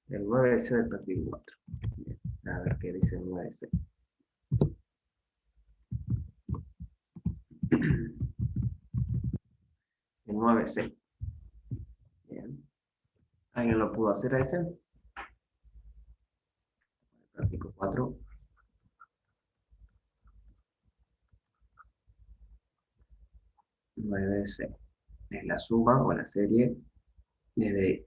El 9C del partido 4. Bien. A ver qué dice el 9C. El 9C. Bien. ¿Alguien lo pudo hacer a ese? Práctico 4. 9C. Es la suma o la serie desde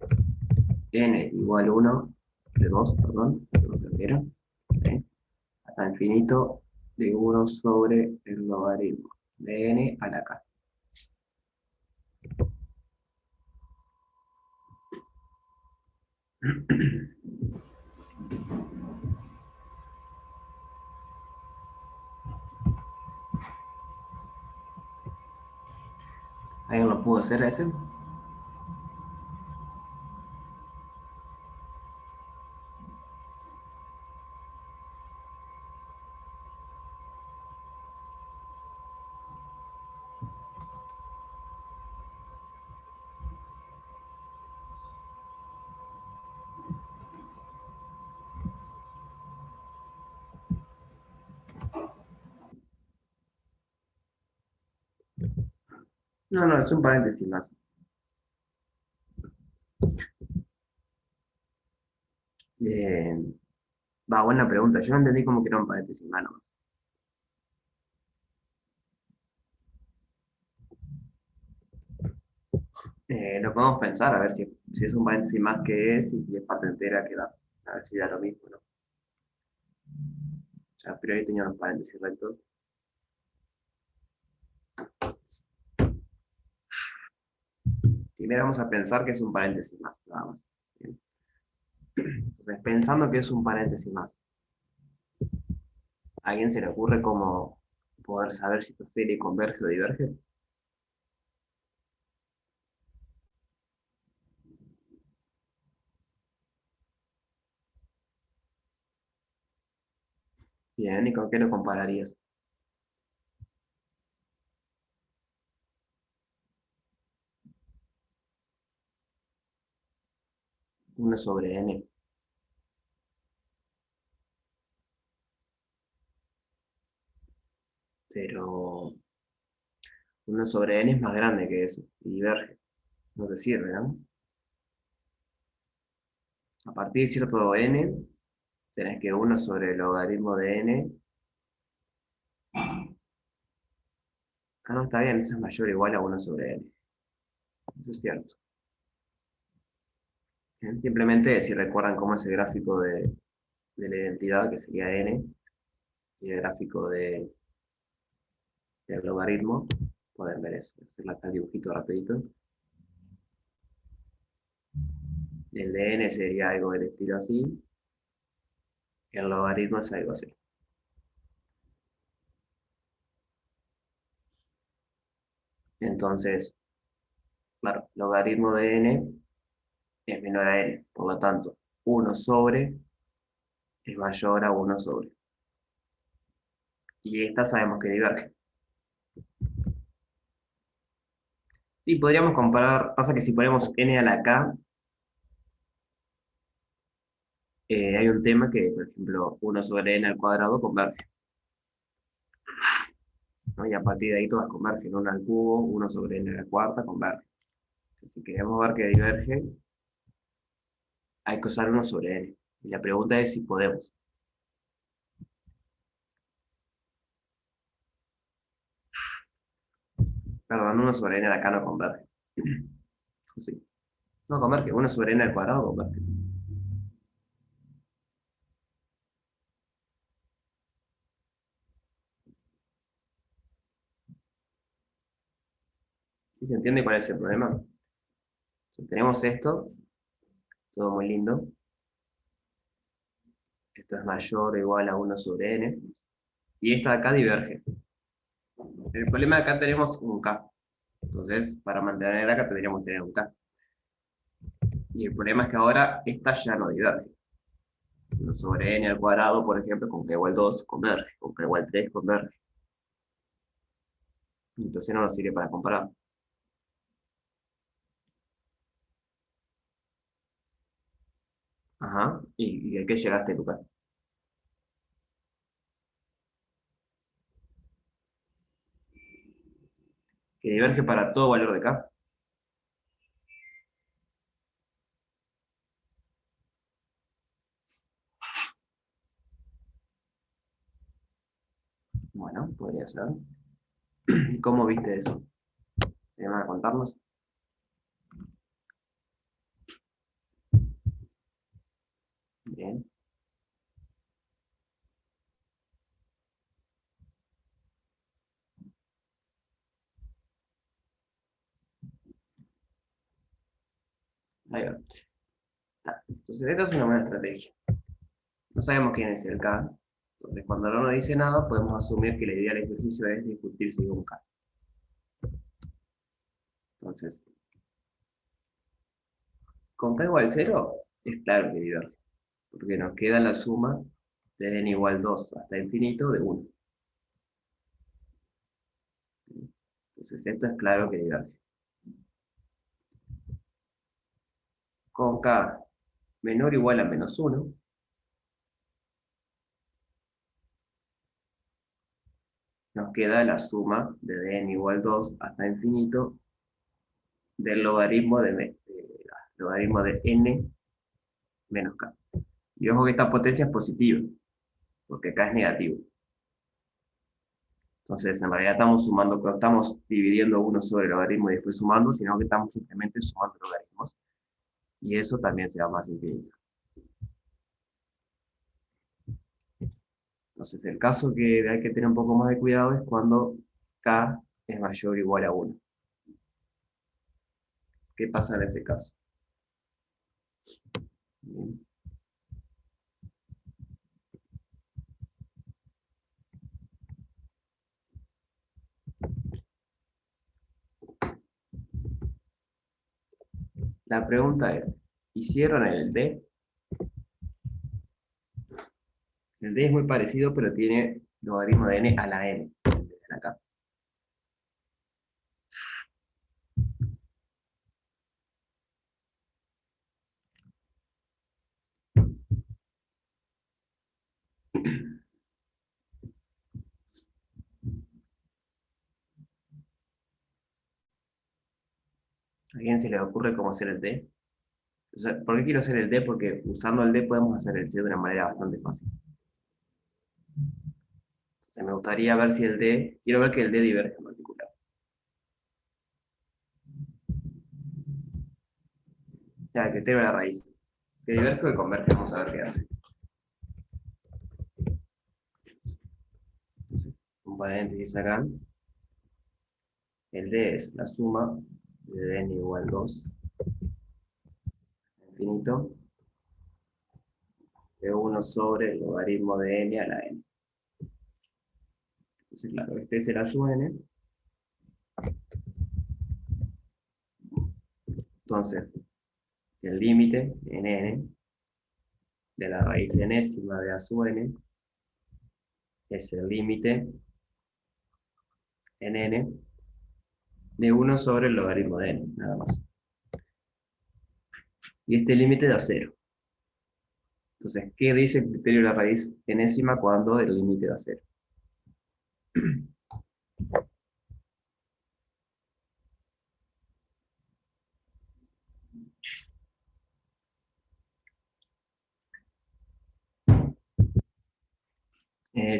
n igual 1, de 2, perdón, lo primero, ¿sí? Hasta infinito de 1 sobre el logaritmo de n a la k. ¿Alguien lo pudo hacer a ese? No, no, es un paréntesis más. Bien. Va, buena pregunta. Yo no entendí cómo que era un paréntesis más nomás. Lo podemos pensar, a ver si es un paréntesis más que es y si es parte entera que da. A ver si da lo mismo, ¿no? O sea, pero ahí tenía unos paréntesis rectos. Primero vamos a pensar que es un paréntesis más, nada más. Bien. Entonces, pensando que es un paréntesis más, ¿a alguien se le ocurre cómo poder saber si esta serie converge o diverge? Bien, ¿y con qué lo compararías? Uno sobre n, pero uno sobre n es más grande que eso y diverge. No te sirve, ¿no? A partir de cierto n, tenés que uno sobre el logaritmo de n. Ah, no, está bien, eso es mayor o igual a uno sobre n. Eso es cierto. Bien, simplemente, si recuerdan cómo es el gráfico de la identidad, que sería n, y el gráfico del logaritmo, pueden ver eso. Hacer acá el dibujito rapidito. El de n sería algo del estilo así, y el logaritmo es algo así. Entonces, claro, logaritmo de n es menor a n, por lo tanto, uno sobre es mayor a uno sobre. Y esta sabemos que diverge. Sí, podríamos comparar, pasa que si ponemos n a la k, hay un tema que, por ejemplo, uno sobre n al cuadrado converge, ¿no? Y a partir de ahí todas convergen, uno al cubo, uno sobre n a la cuarta converge. Entonces, si queremos ver que diverge, hay que usar uno sobre n. Y la pregunta es si podemos. Perdón, uno sobre n a la k no converge. Sí. No converge, uno sobre n al cuadrado converge. ¿Sí se entiende cuál es el problema? Si tenemos esto, todo muy lindo. Esto es mayor o igual a uno sobre n. Y esta de acá diverge. El problema de acá tenemos un k. Entonces, para mantener acá tendríamos que tener un k. Y el problema es que ahora esta ya no diverge. Uno sobre n al cuadrado, por ejemplo, con k igual 2 converge, con k igual 3 converge. Entonces no nos sirve para comparar. Ajá. ¿Y a qué llegaste, Lucas? Que diverge para todo valor de K. Bueno, podría ser. ¿Cómo viste eso? ¿Te van a contarnos? Bien. Ahí va. Ta. Entonces, esta es una buena estrategia. No sabemos quién es el K. Entonces, cuando no nos dice nada, podemos asumir que la idea del ejercicio es discutir si es un K. Entonces, con K igual 0, es claro que diverge. Porque nos queda la suma de n igual 2 hasta infinito de 1. Entonces, esto es claro que diverge. Con K menor o igual a -1, nos queda la suma de n igual 2 hasta infinito del logaritmo de n menos k. Y ojo que esta potencia es positiva, porque k es negativo. Entonces, en realidad estamos sumando, no estamos dividiendo uno sobre el logaritmo y después sumando, sino que estamos simplemente sumando logaritmos. Y eso también se va más infinito. Entonces, el caso que hay que tener un poco más de cuidado es cuando k es mayor o igual a 1. ¿Qué pasa en ese caso? Bien. La pregunta es, ¿hicieron el D? El D es muy parecido, pero tiene logaritmo de n a la n. Acá. ¿A quién se le ocurre cómo hacer el D? O sea, ¿por qué quiero hacer el D? Porque usando el D podemos hacer el C de una manera bastante fácil. Entonces me gustaría ver si el D, quiero ver que el D diverge en particular. Ya, que tenga la raíz. Que diverge o que converge, vamos a ver qué hace. Entonces, un paréntesis acá. El D es la suma de n igual 2, infinito, de 1 sobre el logaritmo de n a la n. Entonces, claro, este será su n. Entonces, el límite en n de la raíz enésima de a sub n es el límite en n de 1 sobre el logaritmo de n, nada más. Y este límite da 0. Entonces, ¿qué dice el criterio de la raíz enésima cuando el límite da 0?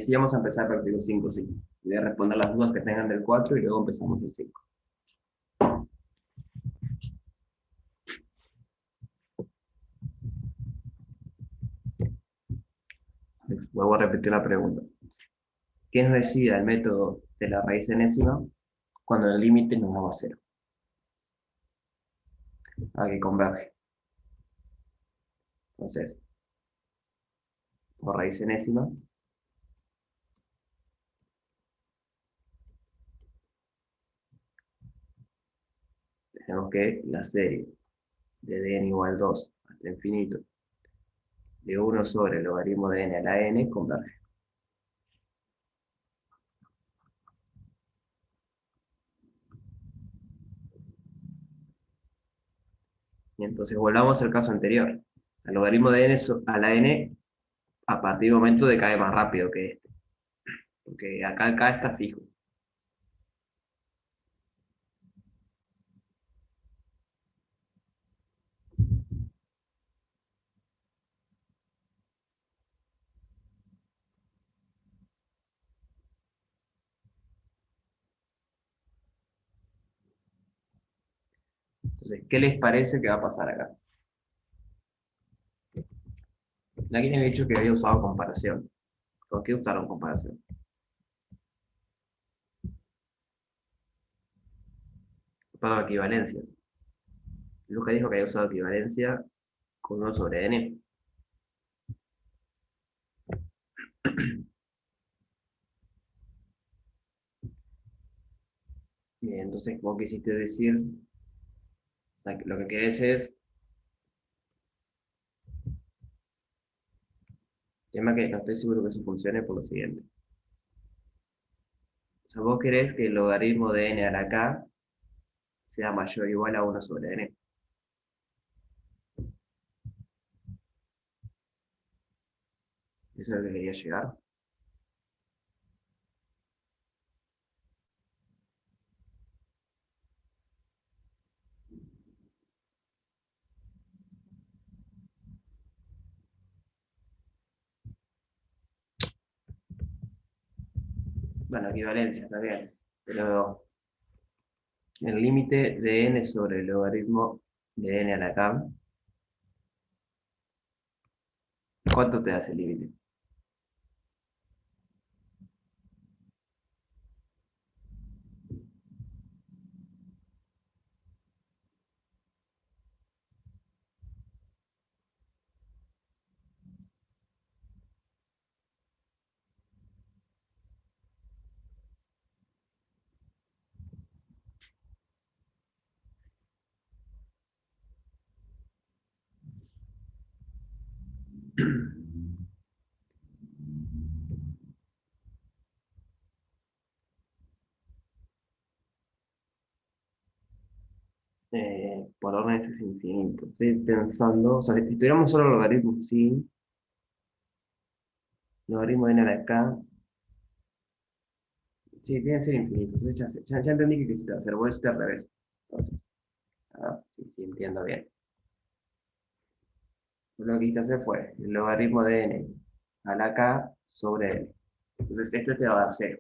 Sí, vamos a empezar a partir del 5, sí. Voy a responder las dudas que tengan del 4 y luego empezamos del 5. Vuelvo a repetir la pregunta. ¿Qué nos decide el método de la raíz enésima cuando el límite nos daba 0? A que converge. Entonces, por raíz enésima, tenemos que la serie de dn igual 2 hasta infinito de 1 sobre el logaritmo de n a la n converge. Y entonces volvamos al caso anterior. El logaritmo de n a la n a partir del momento decae más rápido que este. Porque acá está fijo. Entonces, ¿qué les parece que va a pasar acá? Aquí me había dicho que había usado comparación. ¿Por qué usaron comparación? Para equivalencias. Luca dijo que había usado equivalencia con 1 sobre n. Bien, entonces vos quisiste decir, o sea, que lo que querés es, tema que no estoy seguro que eso funcione por lo siguiente. O sea, vos querés que el logaritmo de n a la k sea mayor o igual a 1 sobre n. Eso es lo que quería llegar. Bueno, equivalencia, está bien. Pero el límite de n sobre el logaritmo de n a la k, ¿cuánto te hace el límite? Por orden es infinito. Estoy pensando, o sea, si tuviéramos solo logaritmos, sí, logaritmo de n a la k, sí, tiene que ser infinito. Entonces ya entendí que quisiste hacer, voy a hacer al revés. Entonces, sí, sí, entiendo bien. Lo que quise hacer fue el logaritmo de n a la k sobre n. Entonces esto te va a dar 0.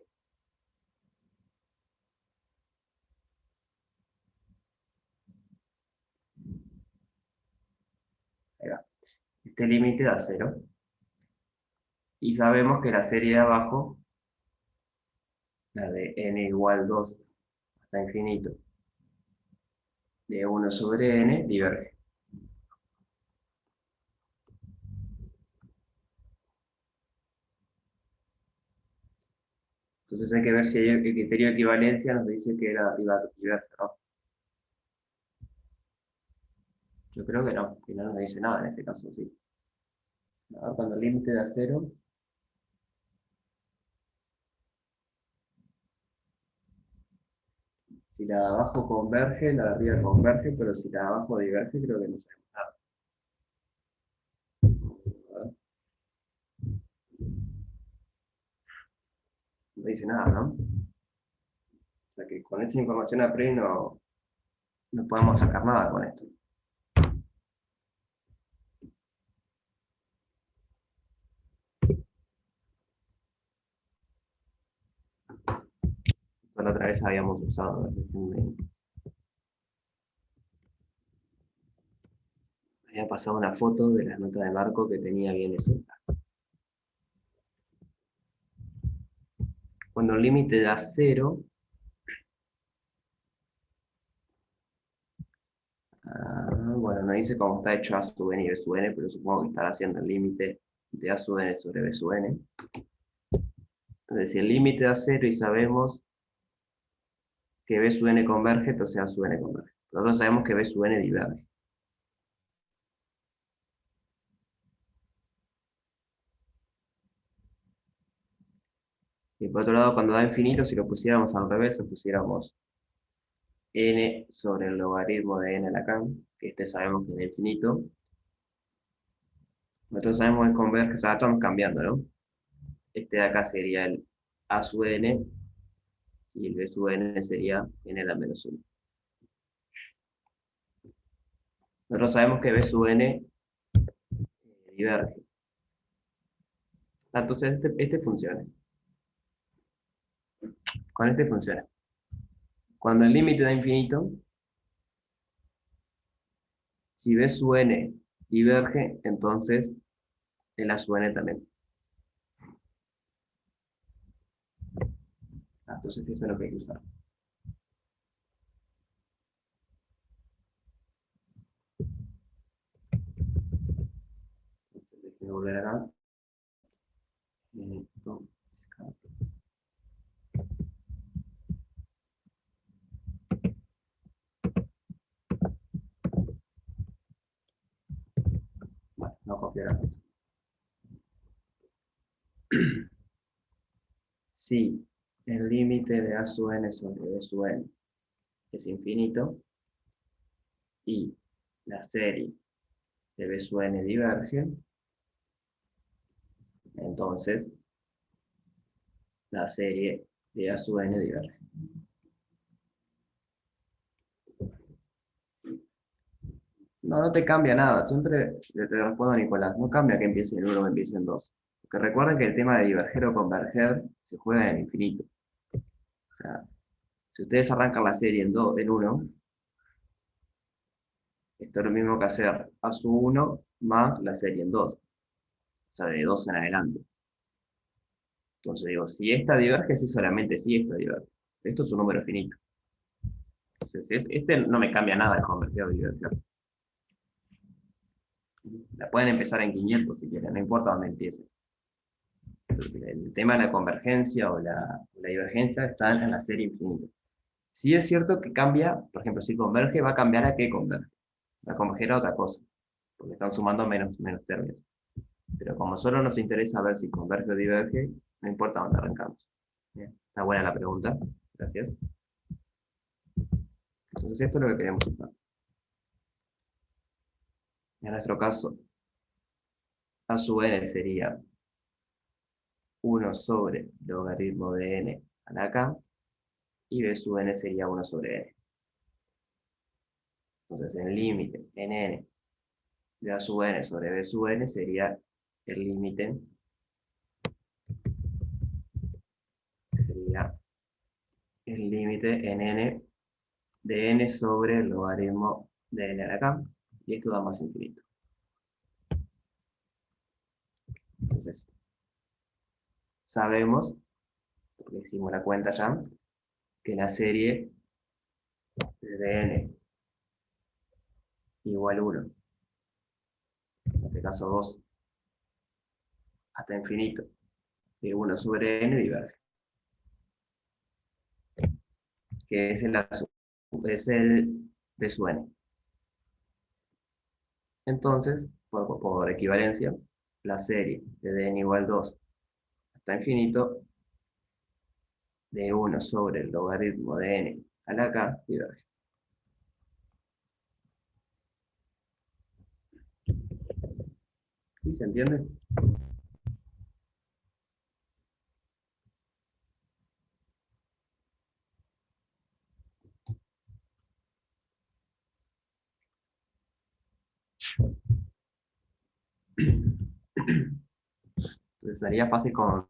Ahí va. Este límite da 0. Y sabemos que la serie de abajo, la de n igual 2 hasta infinito, de 1 sobre n, diverge. Entonces hay que ver si el criterio de equivalencia nos dice que era diverge, ¿no? Yo creo que no nos dice nada en este caso, sí. A ver, cuando el límite da 0, si la de abajo converge, la de arriba converge, pero si la de abajo diverge, creo que no sabemos nada. A ver, no dice nada, ¿no? O sea que con esta información a priori no podemos sacar nada con esto. Esto la otra vez habíamos usado la cuestión había pasado una foto de las notas de Marco que tenía bien eso. Cuando el límite da 0, bueno, no dice cómo está hecho A sub n y B sub n, pero supongo que estará haciendo el límite de A sub n sobre B sub n. Entonces, si el límite da 0 y sabemos que B sub n converge, entonces A sub n converge. Nosotros sabemos que B sub n diverge. Y por otro lado, cuando da infinito, si lo pusiéramos al revés, lo pusiéramos n sobre el logaritmo de n a la k, que este sabemos que es de infinito, Nosotros sabemos que converge, o sea, estamos cambiando, ¿no? Este de acá sería el A sub n y el B sub n sería n a la menos 1. Nosotros sabemos que B sub n diverge. Entonces este funciona. Con este funciona. Cuando el límite da infinito, si B sub n diverge, entonces el A sub n también. Entonces eso es lo que hay que usar. Déjenme volver acá. Esto, bueno, no copiar acá. Si el límite de A sub n sobre B sub n es infinito y la serie de B sub n diverge, entonces la serie de A sub n diverge. No, no te cambia nada. Siempre te respondo a Nicolás. No cambia que empiece en 1 o empiece en 2. Porque recuerden que el tema de diverger o converger se juega en el infinito. O sea, si ustedes arrancan la serie en 2, en 1, esto es lo mismo que hacer A sub 1 más la serie en 2. O sea, de 2 en adelante. Entonces digo, si esta diverge, sí solamente si esta diverge. Esto es un número finito. Entonces, este no me cambia nada de converger o diverger. La pueden empezar en 500 si quieren, no importa dónde empiecen. El tema de la convergencia o la divergencia están en la serie infinita. Sí es cierto que cambia, por ejemplo, si converge, va a cambiar a qué converge. Va a converger a otra cosa, porque están sumando menos términos. Pero como solo nos interesa ver si converge o diverge, no importa dónde arrancamos. Bien, está buena la pregunta, gracias. Entonces esto es lo que queremos usar. En nuestro caso, A sub n sería 1 sobre logaritmo de n a la k, y B sub n sería 1 sobre n. Entonces, el límite en n de A sub n sobre B sub n sería el límite, en n de n sobre el logaritmo de n a la k, y esto da más infinito. Entonces, sabemos, porque hicimos la cuenta ya, que la serie de n igual 1, en este caso 2, hasta infinito, de 1 sobre n diverge, que es el B sub n. Entonces, por equivalencia, la serie de n igual 2 hasta infinito, de 1 sobre el logaritmo de n a la k, diverge. ¿Sí se entiende? Entonces sería fácil con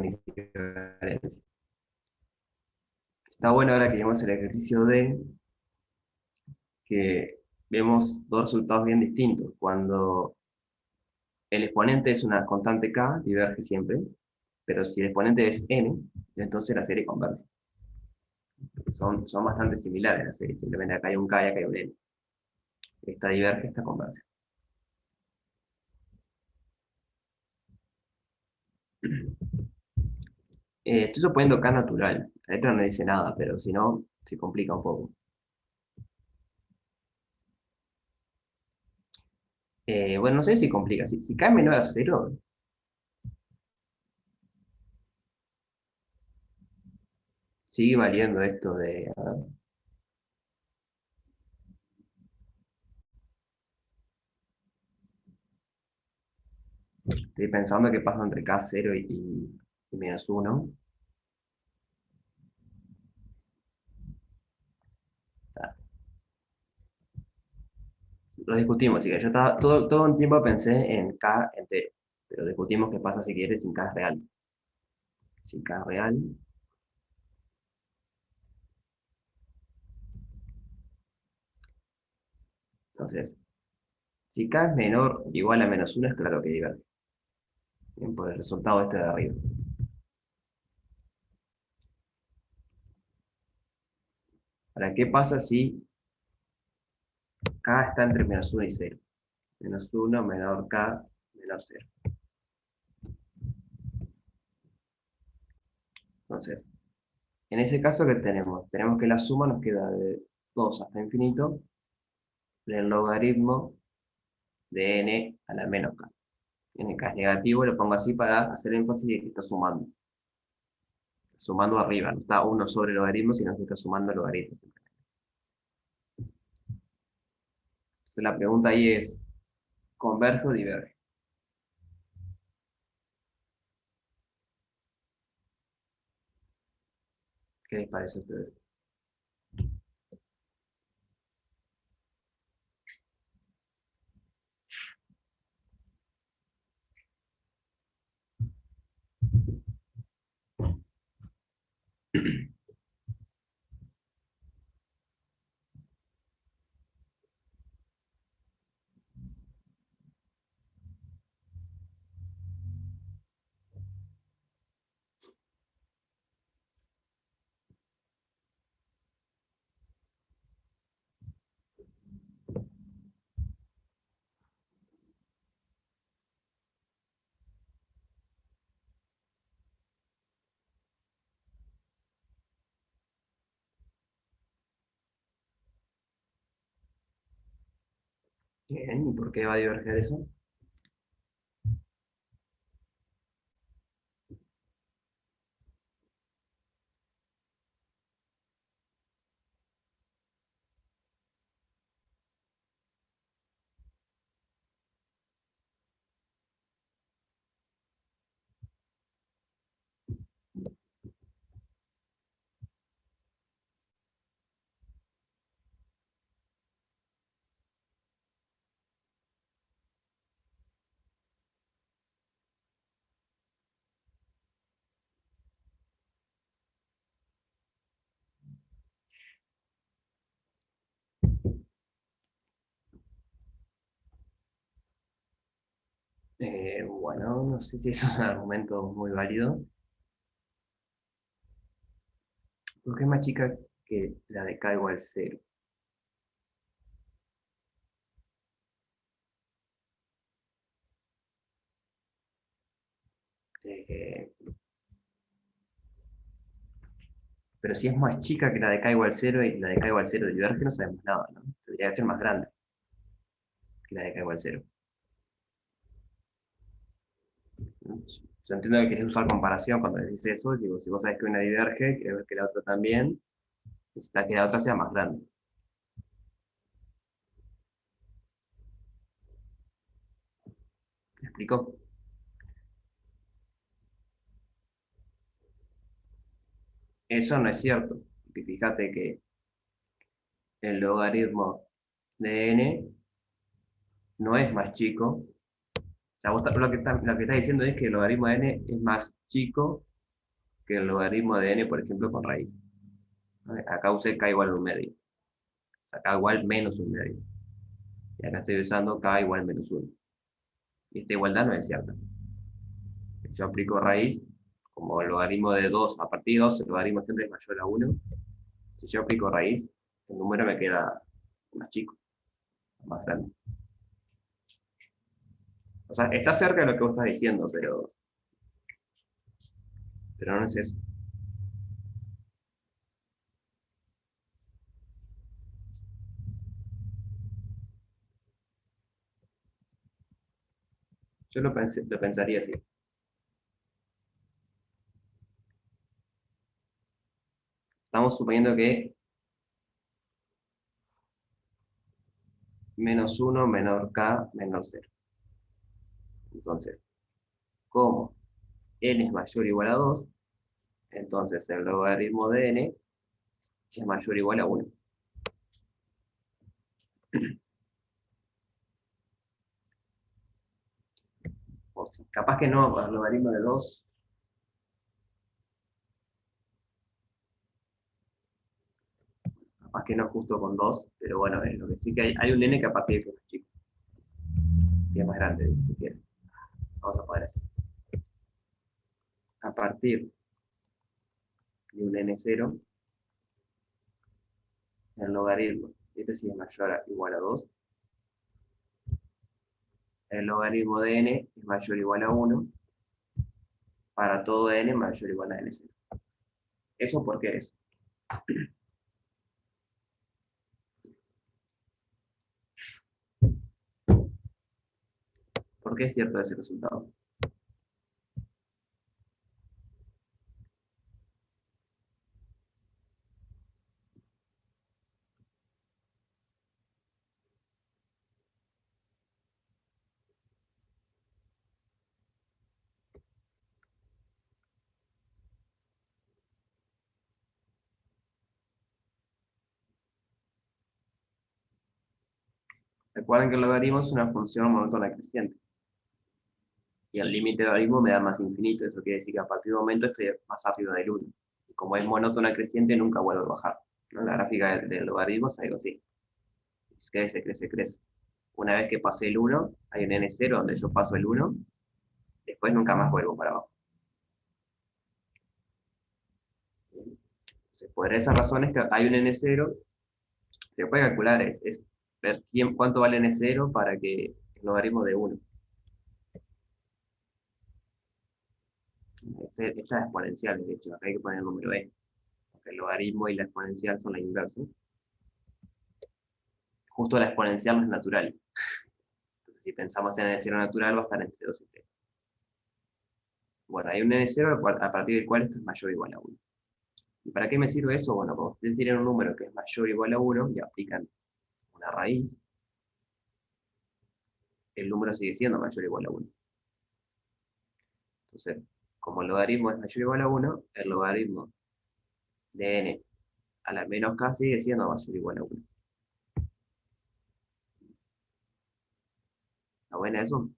equivalencia. Está bueno ahora que vemos el ejercicio de que vemos dos resultados bien distintos. Cuando el exponente es una constante k, diverge siempre, pero si el exponente es n, entonces la serie converge. Son bastante similares las series, simplemente acá hay un k y acá hay un n. Esta diverge, esta converge. Estoy suponiendo k natural. La letra no dice nada, pero si no, se complica un poco. Bueno, no sé si complica. Si k es menor a 0, sigue valiendo esto de... a ver, Estoy pensando qué pasa entre k cero y menos uno. Está. Lo discutimos, así que yo estaba, todo un tiempo pensé en k entero, pero discutimos qué pasa si quieres sin k es real. Sin k es real, entonces, si k es menor o igual a menos uno, es claro que diverge. Bien, por el resultado este de arriba. Ahora, ¿qué pasa si k está entre menos uno y cero? Menos uno menor k menor cero. Entonces, en ese caso, ¿qué tenemos? Tenemos que la suma nos queda de 2 hasta infinito del logaritmo de n a la menos k. En k es negativo, lo pongo así para hacer énfasis de que está sumando. Sumando arriba, no está uno sobre el logaritmo, sino que está sumando logaritmos. Entonces, la pregunta ahí es, ¿converge o diverge? ¿Qué les parece a ustedes? Bien, ¿y por qué va a diverger eso? Bueno, no sé si es un argumento muy válido. Porque es más chica que la de k igual cero. Eh, pero si es más chica que la de k igual cero y la de k igual cero diverge, no sabemos nada, ¿no? Tendría que ser más grande que la de k igual cero. Yo entiendo que querés usar comparación cuando decís eso. Digo, si vos sabés que una diverge, querés ver que la otra también. Necesitas que la otra sea más grande. ¿Me explico? Eso no es cierto. Porque fíjate que el logaritmo de n no es más chico. O sea, lo que estás diciendo es que el logaritmo de n es más chico que el logaritmo de n, por ejemplo, con raíz. Acá usé k igual a un medio. Acá igual menos un medio. Y acá estoy usando k igual menos uno. Y esta igualdad no es cierta. Yo aplico raíz, como el logaritmo de 2 a partir de 2, el logaritmo siempre es mayor a uno. Si yo aplico raíz, el número me queda más chico, más grande. O sea, está cerca de lo que vos estás diciendo, pero no es eso. Yo lo pensaría así. Estamos suponiendo que menos uno menor k menor cero. Entonces, como n es mayor o igual a 2, entonces el logaritmo de n es mayor o igual a 1. O sea, capaz que no, el logaritmo de 2, capaz que no justo con 2, pero bueno, lo que sí que hay un n que a partir de que es más chico, que es más grande, si quieres. Vamos a poner así. A partir de un n0, el logaritmo, este sí es mayor o igual a 2, el logaritmo de n es mayor o igual a 1, para todo n mayor o igual a n0. ¿Eso por qué es? ¿Por qué es cierto ese resultado? Recuerden que el logaritmo es una función monótona creciente. Y el límite del logaritmo me da más infinito. Eso quiere decir que a partir de un momento estoy más rápido del 1. Y como es monótona creciente, nunca vuelvo a bajar, ¿no? La gráfica del logaritmo es algo así. Crece, crece, crece. Una vez que pasé el 1, hay un n0 donde yo paso el 1, después nunca más vuelvo para abajo. Entonces, por esas razones que hay un n0, se puede calcular, es ver cuánto vale n0 para que el logaritmo de 1. Esta es exponencial, de hecho, acá hay que poner el número e, porque el logaritmo y la exponencial son la inversa. Justo la exponencial no es natural. Entonces, si pensamos en n0 natural, va a estar entre 2 y 3. Bueno, hay un n0 a partir del cual esto es mayor o igual a 1. ¿Y para qué me sirve eso? Bueno, como ustedes tienen un número que es mayor o igual a 1 y aplican una raíz, el número sigue siendo mayor o igual a 1. Entonces, como el logaritmo es mayor o igual a 1, el logaritmo de n a la menos k sigue siendo mayor o igual a 1. ¿Está buena eso?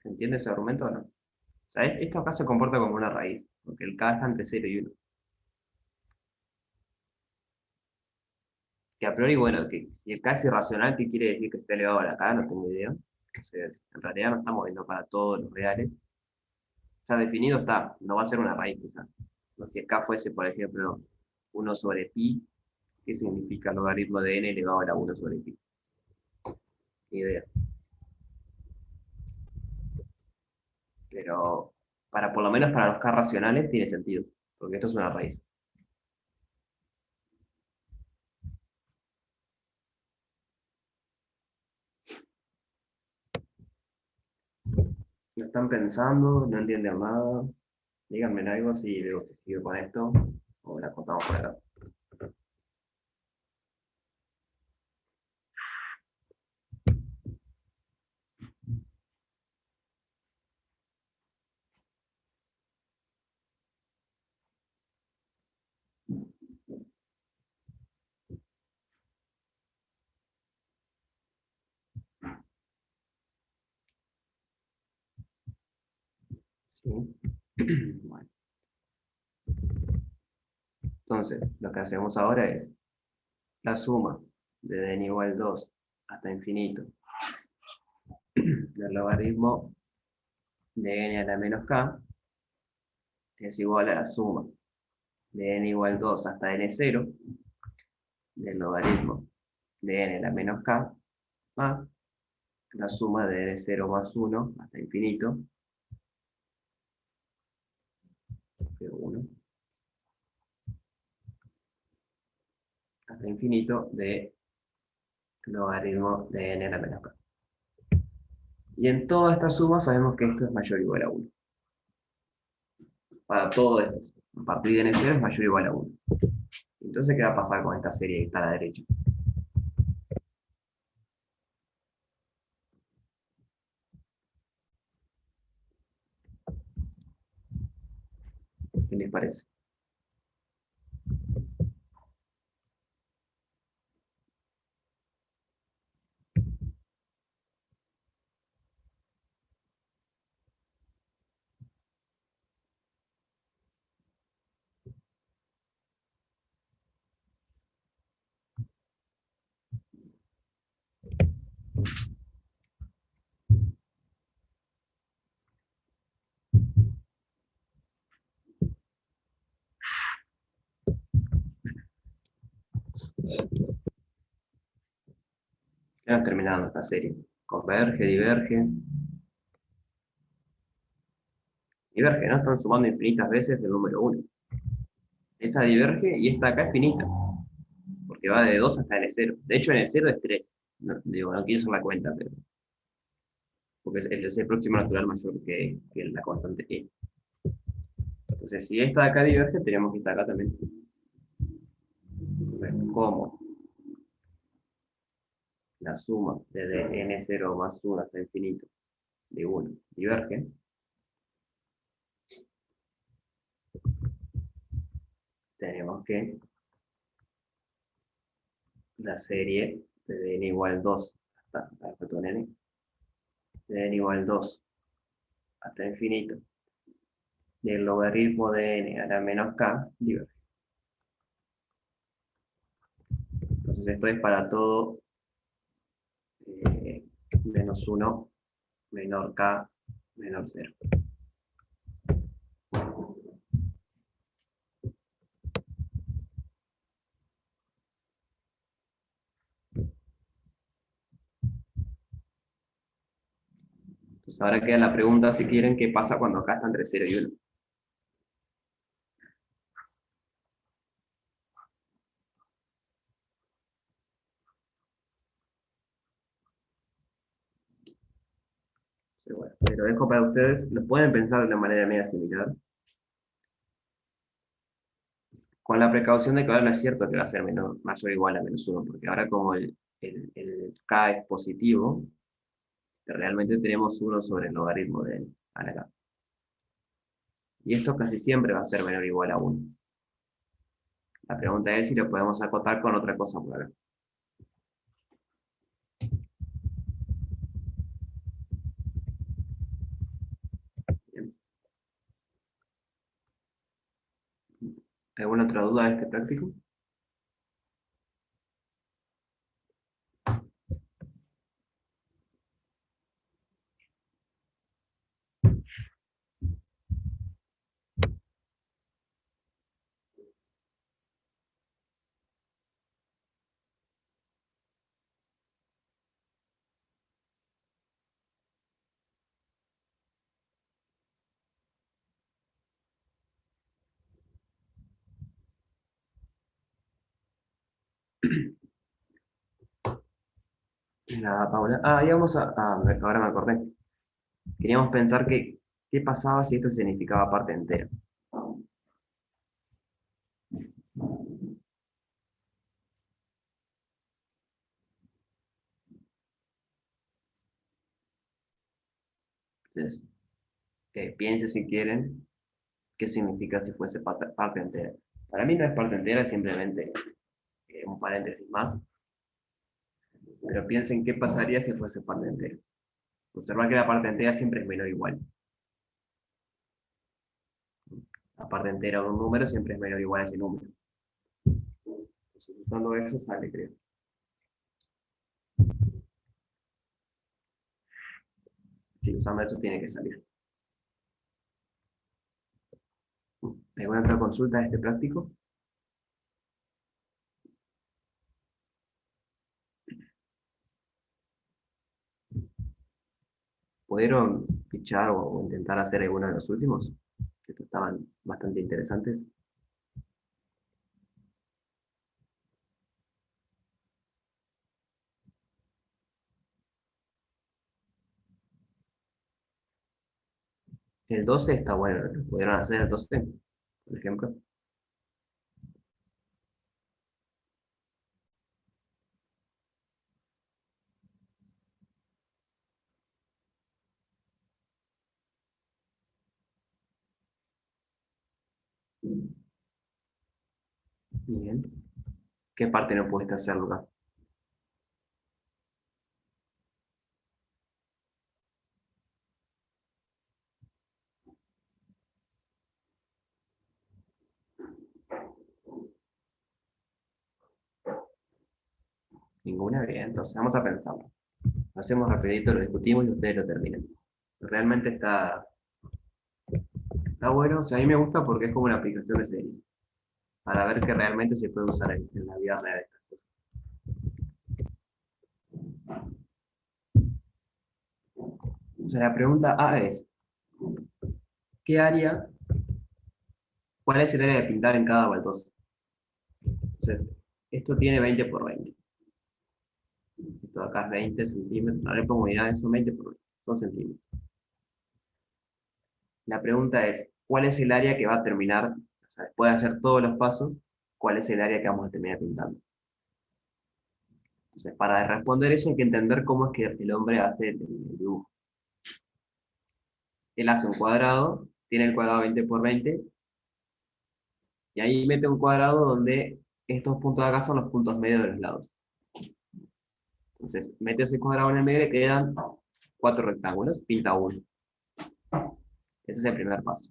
¿Se entiende ese argumento o no? O sea, esto acá se comporta como una raíz, porque el k está entre 0 y 1. Que a priori, bueno, que si el k es irracional, ¿qué quiere decir que esté elevado a la k? No tengo idea. Entonces, en realidad no estamos viendo para todos los reales. Ya definido está, no va a ser una raíz quizás. No, si el k fuese, por ejemplo, 1 sobre pi, ¿qué significa el logaritmo de n elevado a la 1 sobre pi? Ni idea. Pero por lo menos para los k racionales tiene sentido, porque esto es una raíz. ¿No están pensando? ¿No entienden nada? Díganme algo si veo que sigo con esto o la cortamos por acá. ¿Sí? Bueno, entonces, lo que hacemos ahora es la suma de n igual 2 hasta infinito del logaritmo de n a la menos k es igual a la suma de n igual 2 hasta n0 del logaritmo de n a la menos k más la suma de n0 más 1 hasta infinito de 1 hasta infinito de logaritmo de n a la menos k. Y en toda esta suma sabemos que esto es mayor o igual a 1. Para todo esto, a partir de n0 es mayor o igual a 1. Entonces, ¿qué va a pasar con esta serie que está a la derecha? ¿Qué les parece? Ya hemos terminado esta serie. Converge, diverge. Diverge, ¿no? Están sumando infinitas veces el número 1. Esa diverge y esta acá es finita, porque va de 2 hasta n0. De hecho, n0 es 3. No, digo, no quiero hacer la cuenta, pero, porque es el próximo natural mayor que la constante e. Entonces, si esta de acá diverge, tenemos que esta acá también. Entonces, ¿cómo? La suma desde n0 más 1 hasta infinito de 1 diverge. Tenemos que la serie de n igual 2 hasta n, de n igual 2 hasta infinito del logaritmo de n a la menos k diverge. Entonces esto es para todo menos 1 menor k menor 0. Entonces ahora queda la pregunta, si quieren, ¿qué pasa cuando acá está entre 0 y 1? Pero bueno, lo dejo para ustedes, lo pueden pensar de una manera media similar, con la precaución de que ahora no es cierto que va a ser mayor o igual a menos 1, porque ahora como el k es positivo, realmente tenemos 1 sobre el logaritmo de n a la k. Y esto casi siempre va a ser menor o igual a 1. La pregunta es si lo podemos acotar con otra cosa por acá. Bien. ¿Alguna otra duda de este práctico? Nada, Paula. Íbamos ahora me acordé. Queríamos pensar qué pasaba si esto significaba parte entera. Entonces, piensen si quieren qué significa si fuese parte entera. Para mí no es parte entera, es simplemente un paréntesis más. Pero piensen qué pasaría si fuese parte entera. Observar que la parte entera siempre es menor o igual. La parte entera de un número siempre es menor o igual a ese número. Entonces, usando eso sale, creo. Sí, usando eso tiene que salir. ¿Alguna otra consulta de este práctico? ¿Pudieron fichar o intentar hacer alguno de los últimos? Que estos estaban bastante interesantes. El 12 está bueno, ¿no? Pudieron hacer el 12, por ejemplo. Bien. ¿Qué parte no pudiste hacer, Lucas? Ninguna, bien. Entonces, vamos a pensarlo. Lo hacemos rapidito, lo discutimos y ustedes lo terminan. Realmente está bueno, o sea, a mí me gusta porque es como una aplicación de serie, para ver que realmente se puede usar en la vida real. O sea, la pregunta A es, ¿qué área, cuál es el área de pintar en cada baldosa? Entonces, esto tiene 20 por 20. Esto de acá es 20 centímetros. No le pongo unidades, son 20 por 20, 2 centímetros. La pregunta es, ¿cuál es el área que va a terminar? O sea, después de hacer todos los pasos, ¿cuál es el área que vamos a terminar pintando? Entonces, para responder eso hay que entender cómo es que el hombre hace el dibujo. Él hace un cuadrado, tiene el cuadrado 20 por 20, y ahí mete un cuadrado donde estos puntos de acá son los puntos medios de los lados. Entonces, mete ese cuadrado en el medio y quedan 4 rectángulos, pinta uno. Ese es el primer paso.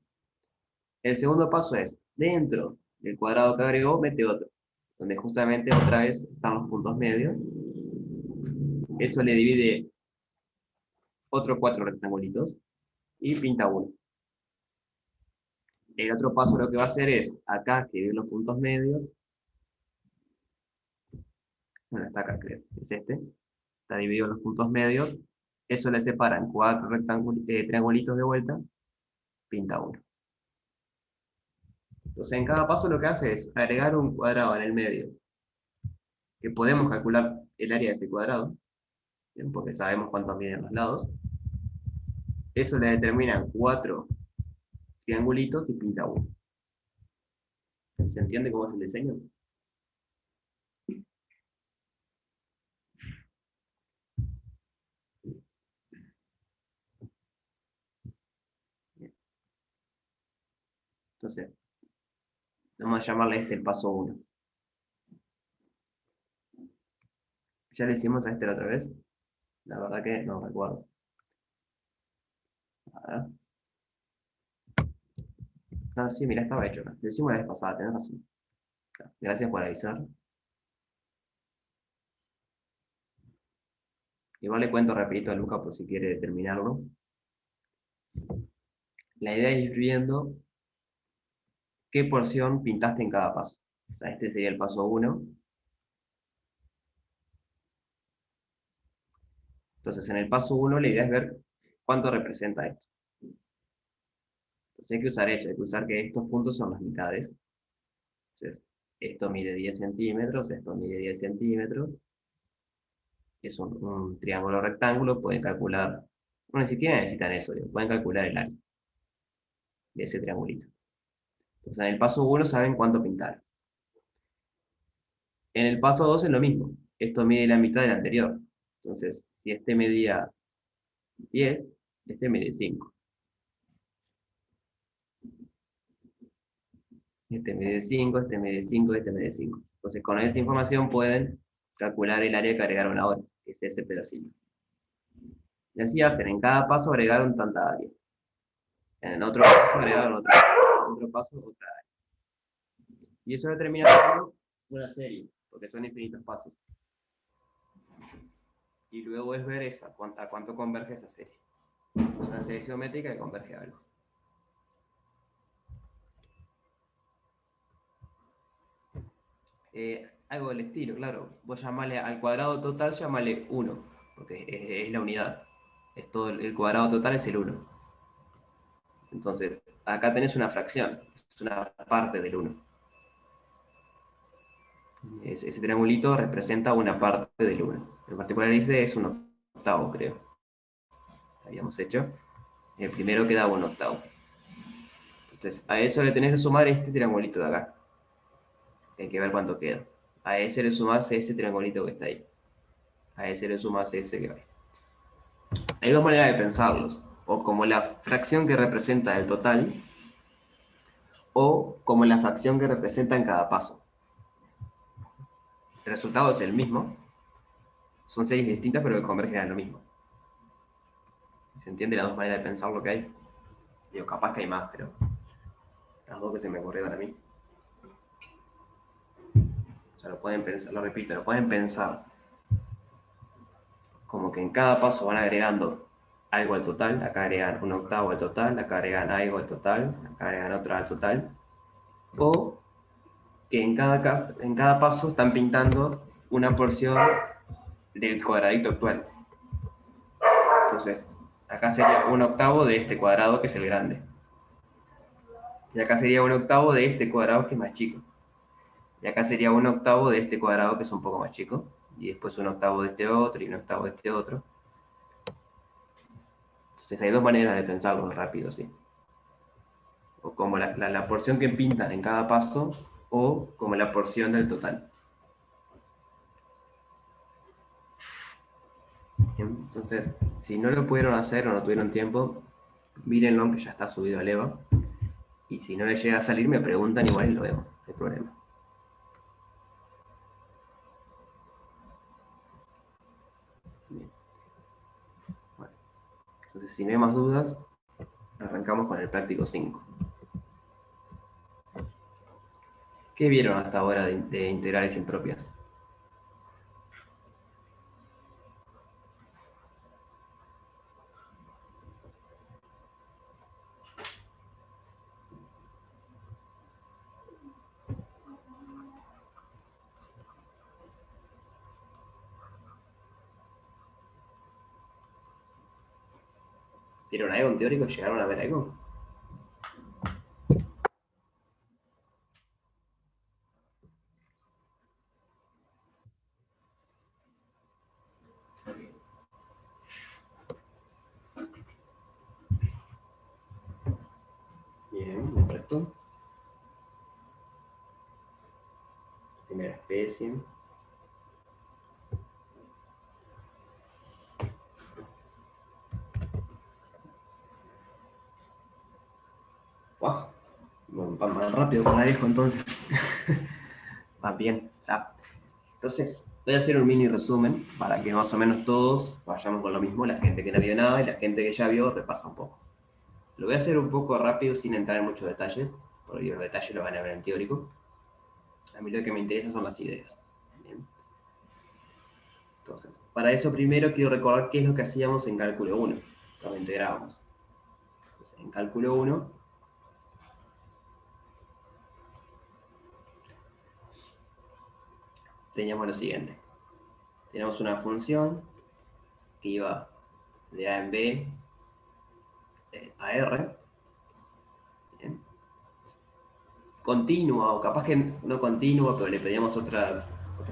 El segundo paso es, dentro del cuadrado que agregó, mete otro, donde justamente otra vez están los puntos medios. Eso le divide otros 4 rectangulitos y pinta uno. El otro paso lo que va a hacer es, acá escribir los puntos medios. Bueno, está acá, creo. Es este. Está dividido en los puntos medios. Eso le separa en 4 triangulitos de vuelta. Pinta uno. Entonces, en cada paso lo que hace es agregar un cuadrado en el medio, que podemos calcular el área de ese cuadrado, ¿bien? Porque sabemos cuánto miden los lados. Eso le determina en 4 triangulitos y pinta uno. ¿Se entiende cómo es el diseño? Entonces, vamos a llamarle este el paso uno. ¿Ya lo hicimos a este la otra vez? La verdad que no recuerdo. A ver. Ah, sí, mira, estaba hecho. Lo hicimos la vez pasada, tenés razón. Gracias por avisar. Igual le cuento rapidito a Luca por si quiere terminarlo. La idea es ir viendo qué porción pintaste en cada paso. O sea, este sería el paso uno. Entonces, en el paso uno la idea es ver cuánto representa esto. Entonces, hay que usar eso, hay que usar que estos puntos son las mitades. Entonces, esto mide 10 centímetros, esto mide 10 centímetros. Es un triángulo rectángulo, pueden calcular, bueno, ni siquiera necesitan eso, pueden calcular el área de ese triangulito. Entonces, en el paso uno saben cuánto pintar. En el paso 2 es lo mismo. Esto mide la mitad del anterior. Entonces, si este medía 10, este mide 5. Este mide 5, este mide 5, este mide 5. Entonces, con esta información pueden calcular el área que agregaron ahora, que es ese pedacito. Y así hacen, en cada paso agregaron tanta área. En otro paso agregaron otra área. En otro paso otra área. Y eso determina siendo una serie, porque son infinitos pasos. Y luego es ver a cuánto converge esa serie. Es una serie geométrica que converge a algo. Algo del estilo, claro. Vos llamale al cuadrado total, llamale 1, porque es la unidad. Es todo el cuadrado total es el 1. Entonces, acá tenés una fracción, es una parte del 1. Ese triangulito representa una parte del 1. En particular dice es un octavo, creo. Habíamos hecho. El primero queda 1/8. Entonces, a eso le tenés que sumar este triangulito de acá. Hay que ver cuánto queda. A ese le sumás ese triangulito que está ahí. A ese le sumás ese que va ahí. Hay dos maneras de pensarlos. O como la fracción que representa el total, o como la fracción que representa en cada paso. El resultado es el mismo. Son series distintas, pero que convergen a lo mismo. ¿Se entiende las dos maneras de pensar lo que hay? Digo, capaz que hay más, pero las dos que se me ocurrieron a mí. O sea, lo pueden pensar, lo repito, lo pueden pensar como que en cada paso van agregando algo al total, acá agregan 1/8 al total, acá agregan algo al total, acá agregan otra al total, o que en cada paso están pintando una porción del cuadradito actual. Entonces, acá sería 1/8 de este cuadrado que es el grande. Y acá sería 1/8 de este cuadrado que es más chico. Y acá sería 1/8 de este cuadrado que es un poco más chico. Y después 1/8 de este otro y 1/8 de este otro. Entonces hay dos maneras de pensarlo rápido, sí. O como la porción que pintan en cada paso, o como la porción del total. Entonces, si no lo pudieron hacer o no tuvieron tiempo, mírenlo que ya está subido al EVA. Y si no les llega a salir, me preguntan igual y lo vemos, no hay problema. Bien. Bueno, entonces, si no hay más dudas, arrancamos con el práctico 5. ¿Qué vieron hasta ahora de integrales impropias? ¿Vieron algo en teórico? ¿Llegaron a ver algo? Bien, perfecto. Primera especie. ¡Wow! Va más rápido con la dejo entonces. Va bien, ya. Entonces, voy a hacer un mini resumen para que más o menos todos vayamos con lo mismo. La gente que no vio nada y la gente que ya vio repasa un poco. Lo voy a hacer un poco rápido sin entrar en muchos detalles, porque los detalles los van a ver en teórico. A mí lo que me interesa son las ideas. Bien. Entonces, para eso primero quiero recordar qué es lo que hacíamos en cálculo 1, cuando integrábamos. Entonces, en cálculo 1 teníamos lo siguiente. Teníamos una función que iba de A en B a R, ¿bien? Continua, o capaz que no continua, pero le pedíamos otras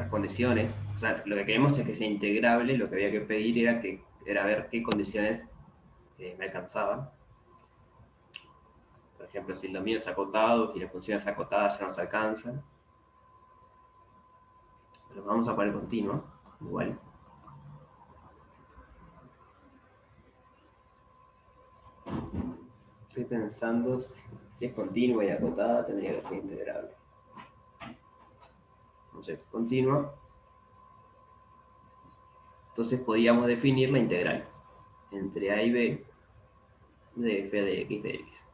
condiciones. O sea, lo que queremos es que sea integrable, lo que había que pedir era ver qué condiciones me alcanzaban. Por ejemplo, si el dominio es acotado y la función es acotada, ya nos alcanza. Pero vamos a poner continua, igual. Estoy pensando, si es continua y acotada, tendría que ser integrable. Entonces, continua. Entonces podíamos definir la integral entre A y B de f de x de x.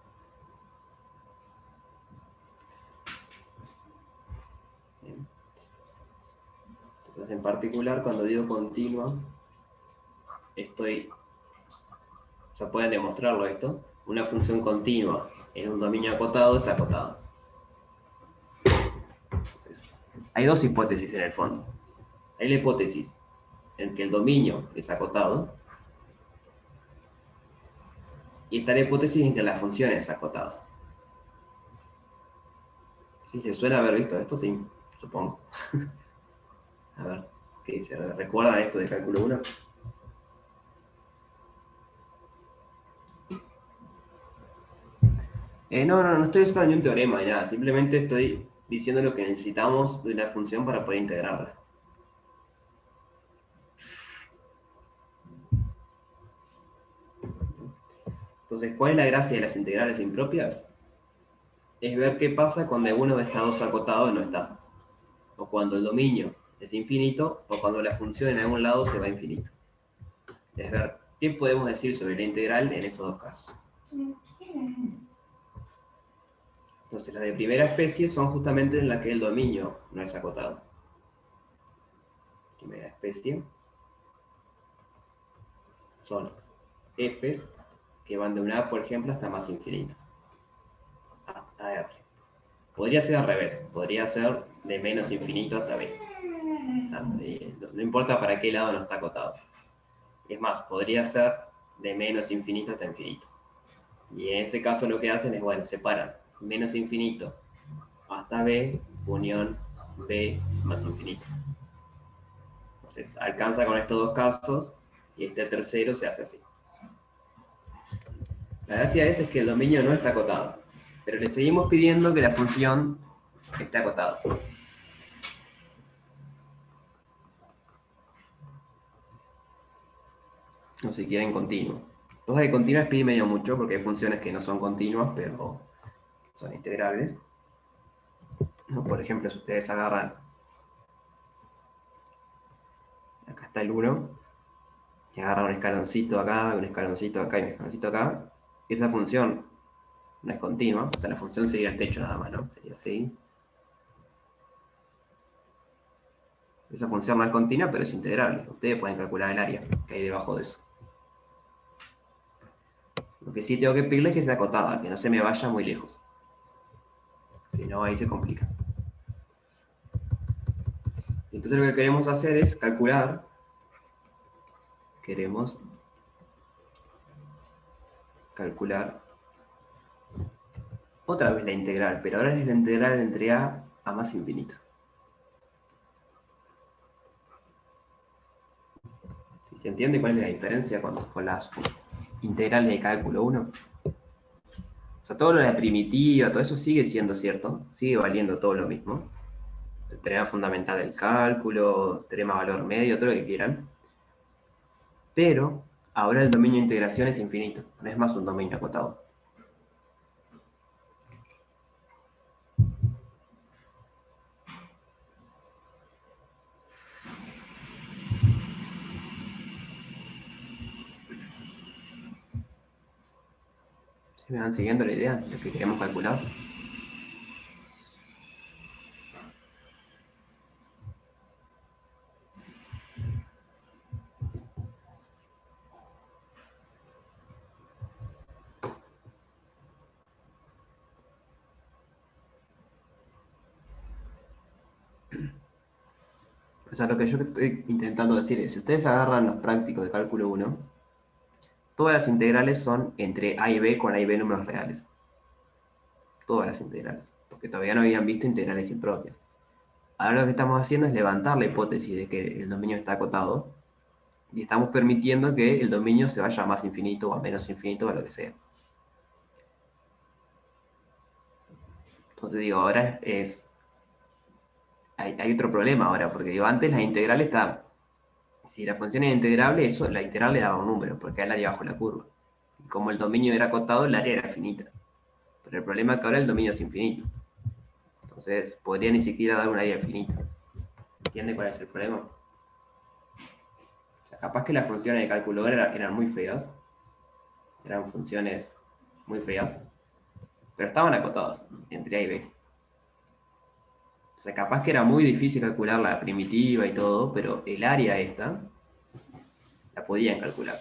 Bien. Entonces, en particular, cuando digo continua, ya pueden demostrarlo esto, una función continua en un dominio acotado es acotado. Entonces, hay dos hipótesis en el fondo. Hay la hipótesis en que el dominio es acotado y está la hipótesis en que la función es acotada. ¿Sí? ¿Les suena haber visto esto? Sí, supongo. A ver, ¿qué dice? ¿Recuerdan esto de cálculo 1? No estoy usando ni un teorema ni nada, simplemente estoy diciendo lo que necesitamos de una función para poder integrarla. Entonces, ¿cuál es la gracia de las integrales impropias? Es ver qué pasa cuando uno de estos dos acotados no está. O cuando el dominio es infinito, o cuando la función en algún lado se va a infinito. Es ver qué podemos decir sobre la integral en esos dos casos. Entonces, las de primera especie son justamente en las que el dominio no es acotado. Primera especie son f's que van de una A, por ejemplo, hasta más infinito. Hasta R. Podría ser al revés, podría ser de menos infinito hasta B. No importa para qué lado no está acotado. Es más, podría ser de menos infinito hasta infinito. Y en ese caso lo que hacen es, bueno, separan menos infinito hasta B, unión B más infinito. Entonces alcanza con estos dos casos y este tercero se hace así. La gracia es que el dominio no está acotado, pero le seguimos pidiendo que la función esté acotada. No sé si quieren continuo. Cosas de continuas pide medio mucho porque hay funciones que no son continuas, pero son integrables. Por ejemplo, si ustedes agarran, acá está el 1, y agarran un escaloncito acá, un escaloncito acá y un escaloncito acá, esa función no es continua, o sea, la función sería el techo nada más, ¿no? Sería así. Esa función no es continua, pero es integrable. Ustedes pueden calcular el área que hay debajo de eso. Lo que sí tengo que pedirles es que sea acotada, que no se me vaya muy lejos. Si no, ahí se complica. Entonces lo que queremos hacer es calcular. Queremos calcular otra vez la integral, pero ahora es la integral entre a más infinito. ¿Se entiende cuál es la diferencia con las integrales de cálculo 1? O sea, todo lo de la primitiva, todo eso sigue siendo cierto, sigue valiendo todo lo mismo. El teorema fundamental del cálculo, teorema valor medio, todo lo que quieran. Pero ahora el dominio de integración es infinito, no es más un dominio acotado. ¿Se me van siguiendo la idea? Lo que queremos calcular. O sea, lo que yo estoy intentando decir es, si ustedes agarran los prácticos de cálculo 1, todas las integrales son entre a y b con a y b números reales. Todas las integrales, porque todavía no habían visto integrales impropias. Ahora lo que estamos haciendo es levantar la hipótesis de que el dominio está acotado y estamos permitiendo que el dominio se vaya a más infinito o a menos infinito o a lo que sea. Entonces digo, ahora hay otro problema ahora, porque digo, antes la integral está, si la función era integrable, eso, la integral le daba un número, porque era el área bajo la curva. Y como el dominio era acotado, el área era finita. Pero el problema es que ahora el dominio es infinito. Entonces, podría ni siquiera dar un área finita. ¿Entiende cuál es el problema? O sea, capaz que las funciones de cálculo eran muy feas. Eran funciones muy feas. Pero estaban acotadas entre A y B. O sea, capaz que era muy difícil calcular la primitiva y todo, pero el área esta la podían calcular.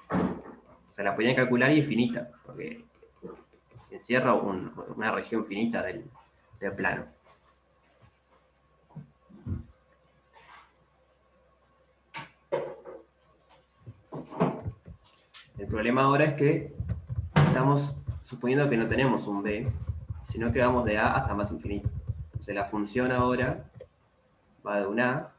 O sea, la podían calcular y es finita, porque encierra una región finita del plano. El problema ahora es que estamos suponiendo que no tenemos un b, sino que vamos de a hasta más infinito. Entonces la función ahora va de un a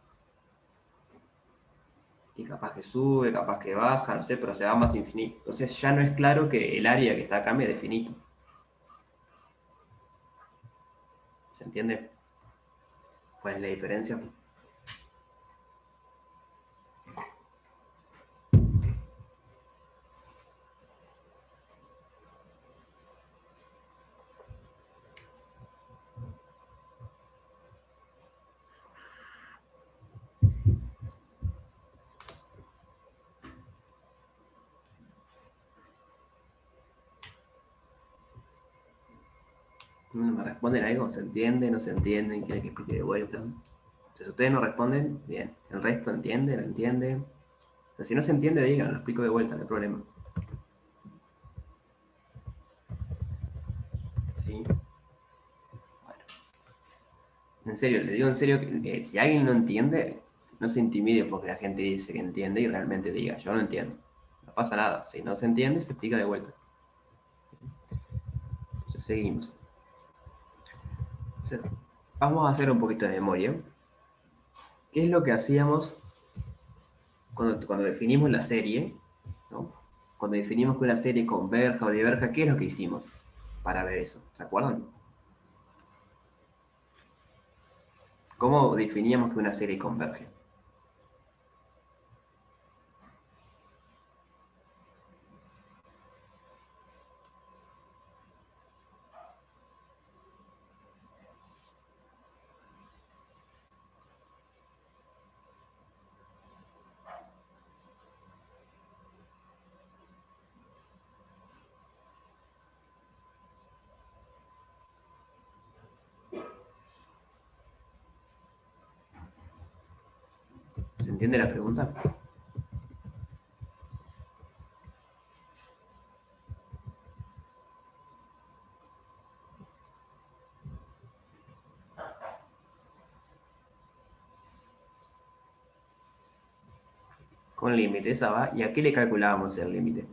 y capaz que sube, capaz que baja, no sé, pero se va más infinito. Entonces ya no es claro que el área que está acá me de finito. entiende cuál es la diferencia? ¿Me responden algo? ¿Se entiende? ¿No se entienden? ¿Quieren que explique de vuelta? Entonces, ustedes no responden, bien. El resto entiende, no entiende. O sea, si no se entiende, digan, lo explico de vuelta, no hay problema. ¿Sí? Bueno. En serio, le digo en serio que si alguien no entiende, no se intimide porque la gente dice que entiende y realmente diga, yo no entiendo. No pasa nada. Si no se entiende, se explica de vuelta. Entonces, seguimos. Entonces, vamos a hacer un poquito de memoria. ¿Qué es lo que hacíamos cuando definimos la serie? ¿No? Cuando definimos que una serie converja o diverja, ¿qué es lo que hicimos para ver eso? ¿Se acuerdan? ¿Cómo definíamos que una serie converge? ¿Se entiende la pregunta? Con límite, esa va. ¿Y a qué le calculábamos el límite?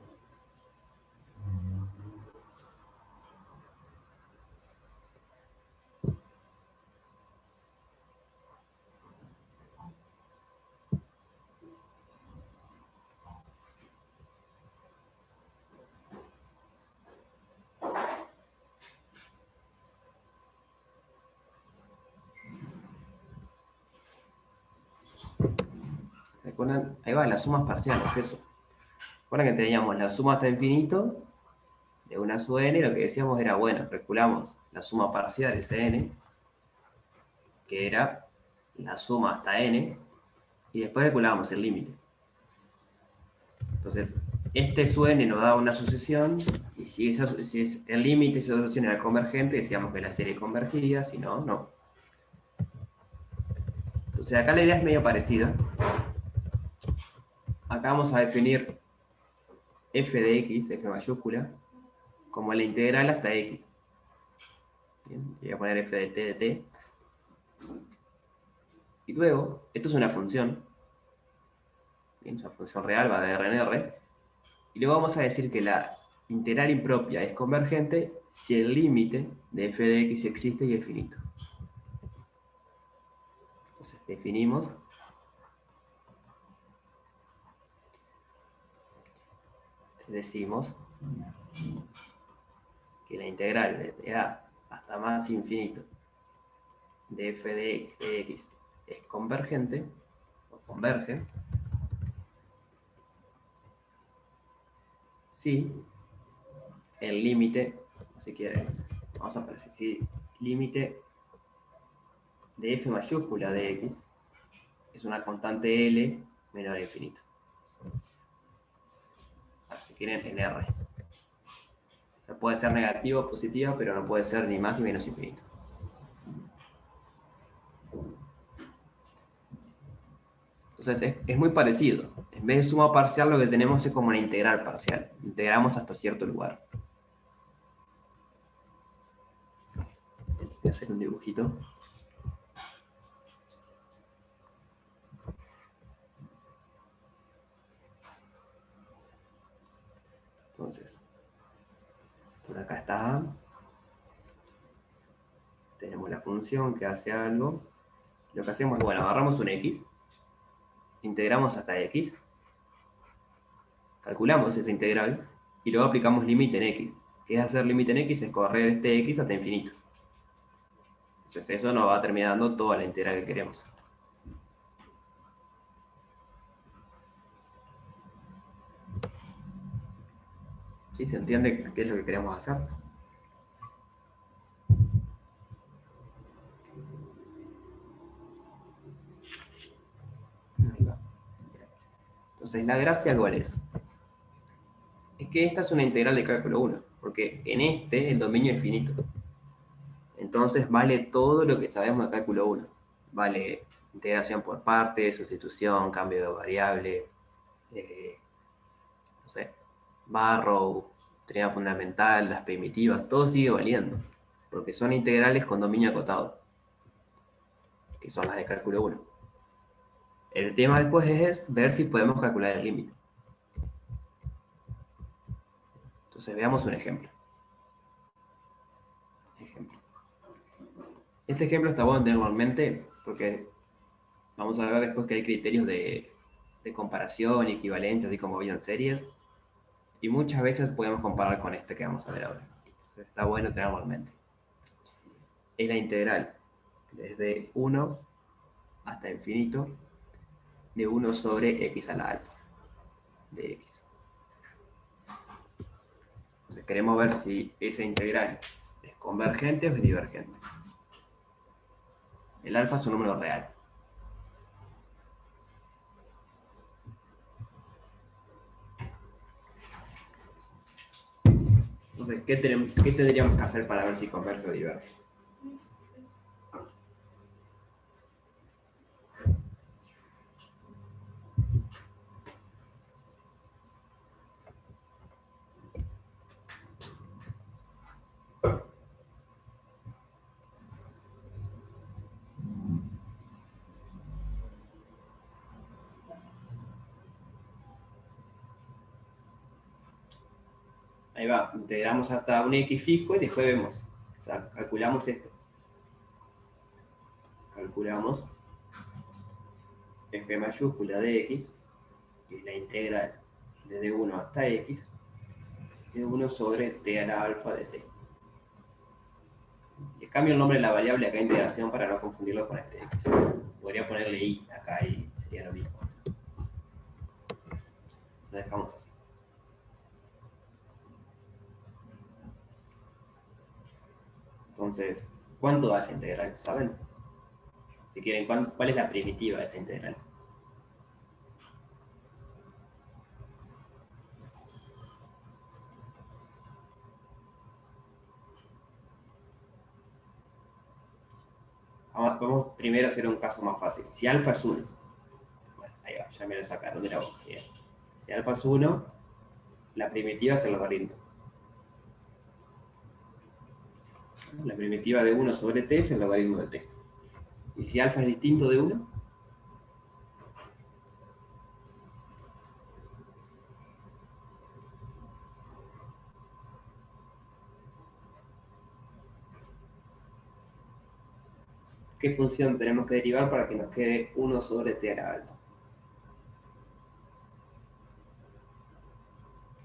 ¿Recuerdan? Ahí va, las sumas parciales, eso. ¿Recuerdan que teníamos la suma hasta infinito de una sub n? Y lo que decíamos era, bueno, calculamos la suma parcial de ese n, que era la suma hasta n, y después calculábamos el límite. Entonces, este sub n nos da una sucesión, y si es el límite, esa sucesión era convergente, decíamos que la serie convergía, si no, no. Entonces, acá la idea es medio parecida. Acá vamos a definir f de x, f mayúscula, como la integral hasta x. Bien, voy a poner f de t de t. Y luego, esto es una función. Bien, es una función real, va de R en R. Y luego vamos a decir que la integral impropia es convergente si el límite de f de x existe y es finito. Entonces, definimos decimos que la integral de a hasta más infinito de f de x es convergente, o converge, si el límite, si quieren, vamos a poner si límite de f mayúscula de x es una constante L menor a infinito. Si quieren, en R. O sea, puede ser negativo o positivo, pero no puede ser ni más ni menos infinito. Entonces es muy parecido. En vez de suma parcial, lo que tenemos es como una integral parcial. Integramos hasta cierto lugar. Voy a hacer un dibujito. Entonces, por acá está A. Tenemos la función que hace algo. Lo que hacemos es, bueno, agarramos un x, integramos hasta x, calculamos esa integral y luego aplicamos límite en x. ¿Qué es hacer límite en x? Es correr este x hasta infinito. Entonces eso nos va a terminar dando toda la integral que queremos. ¿Sí? ¿Se entiende qué es lo que queremos hacer? Entonces, ¿la gracia cuál es? Es que esta es una integral de cálculo 1, porque en este el dominio es finito. Entonces vale todo lo que sabemos de cálculo 1. Vale integración por partes, sustitución, cambio de variable, no sé, Barrow, trinidad fundamental, las primitivas, todo sigue valiendo, porque son integrales con dominio acotado, que son las de cálculo 1. El tema después es ver si podemos calcular el límite. Entonces veamos un ejemplo. Este ejemplo está bueno tenerlo en mente porque vamos a ver después que hay criterios de comparación y equivalencia, así como había en series, y muchas veces podemos comparar con este que vamos a ver ahora. Entonces está bueno tenerlo en mente. Es la integral desde 1 hasta infinito de 1 sobre x a la alfa de x. Entonces queremos ver si esa integral es convergente o es divergente. El alfa es un número real. Entonces, ¿qué tendríamos que hacer para ver si converge o diverge? Ahí va, integramos hasta un x fijo y después vemos. O sea, calculamos esto. Calculamos f mayúscula de x, que es la integral desde 1 hasta x, de 1 sobre t a la alfa de t. Le cambio el nombre de la variable acá integración para no confundirlo con este x. Podría ponerle i acá y sería lo mismo. Lo dejamos así. Entonces, ¿cuánto da esa integral? ¿Saben? Si quieren, ¿cuál es la primitiva de esa integral? Vamos primero a hacer un caso más fácil. Si alfa es 1, bueno, ahí va, ya me lo sacaron de la boca. Si alfa es 1, la primitiva es el logaritmo. La primitiva de 1 sobre t es el logaritmo de t. Y si alfa es distinto de 1, ¿qué función tenemos que derivar para que nos quede 1 sobre t a la alfa?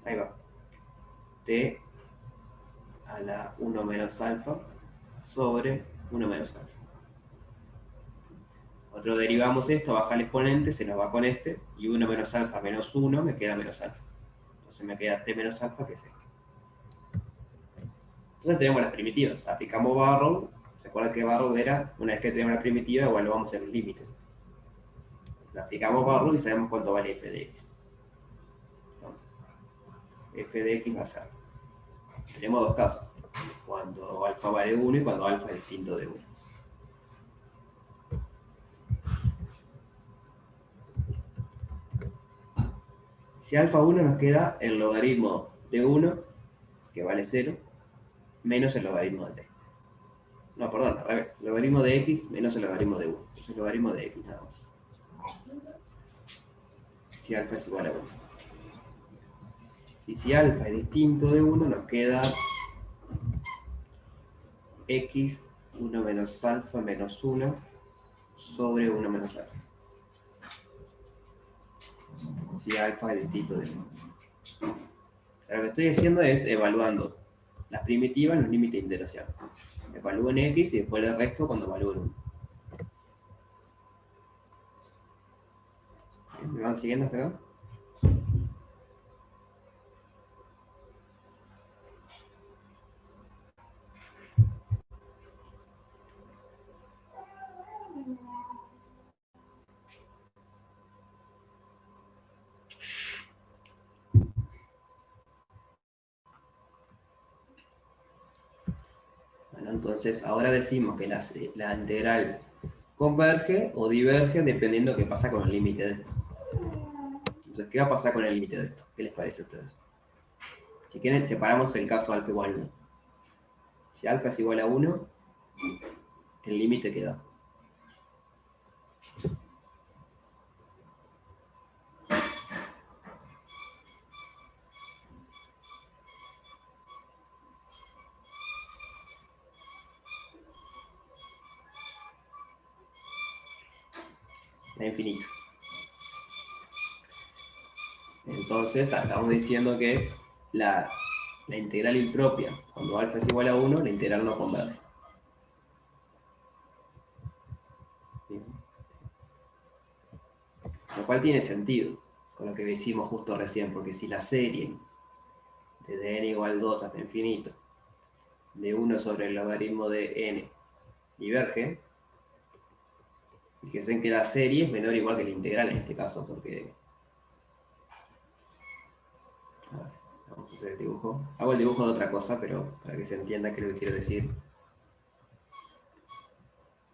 Ahí va. T a la 1 menos alfa sobre 1 menos alfa. Nosotros derivamos esto, baja el exponente, se nos va con este, y 1 menos alfa menos 1 me queda menos alfa. Entonces me queda t menos alfa, que es esto. Entonces tenemos las primitivas. Aplicamos Barrow. ¿Se acuerdan que Barrow era, una vez que tenemos la primitiva, evaluamos en los límites? Aplicamos Barrow y sabemos cuánto vale f de x. Entonces, f de x va a ser. Tenemos dos casos. Cuando alfa vale 1 y cuando alfa es distinto de 1. Si alfa 1 nos queda el logaritmo de 1, que vale 0, menos el logaritmo de t. No, perdón, al revés. El logaritmo de x menos el logaritmo de 1. Entonces el logaritmo de x nada más. Si alfa es igual a 1. Y si alfa es distinto de 1, nos queda x 1 menos alfa menos 1 sobre 1 menos alfa. Si alfa es distinto de 1. Lo que estoy haciendo es evaluando las primitivas en los límites de integración. Evalúen X y después el resto cuando evalúen 1. ¿Me van siguiendo hasta acá? Bueno, entonces ahora decimos que la integral converge o diverge dependiendo qué pasa con el límite de esto. Entonces, ¿qué va a pasar con el límite de esto? ¿Qué les parece a ustedes? Si quieren, separamos el caso alfa igual a 1. Si alfa es igual a 1, el límite queda. A infinito. Entonces, estamos diciendo que la integral impropia, cuando alfa es igual a 1, la integral no converge. Bien. Lo cual tiene sentido con lo que decimos justo recién, porque si la serie desde n igual 2 hasta infinito de 1 sobre el logaritmo de n diverge, fíjense que la serie es menor o igual que la integral en este caso, porque... A ver, vamos a hacer el dibujo. Hago el dibujo de otra cosa, pero para que se entienda qué es lo que quiero decir.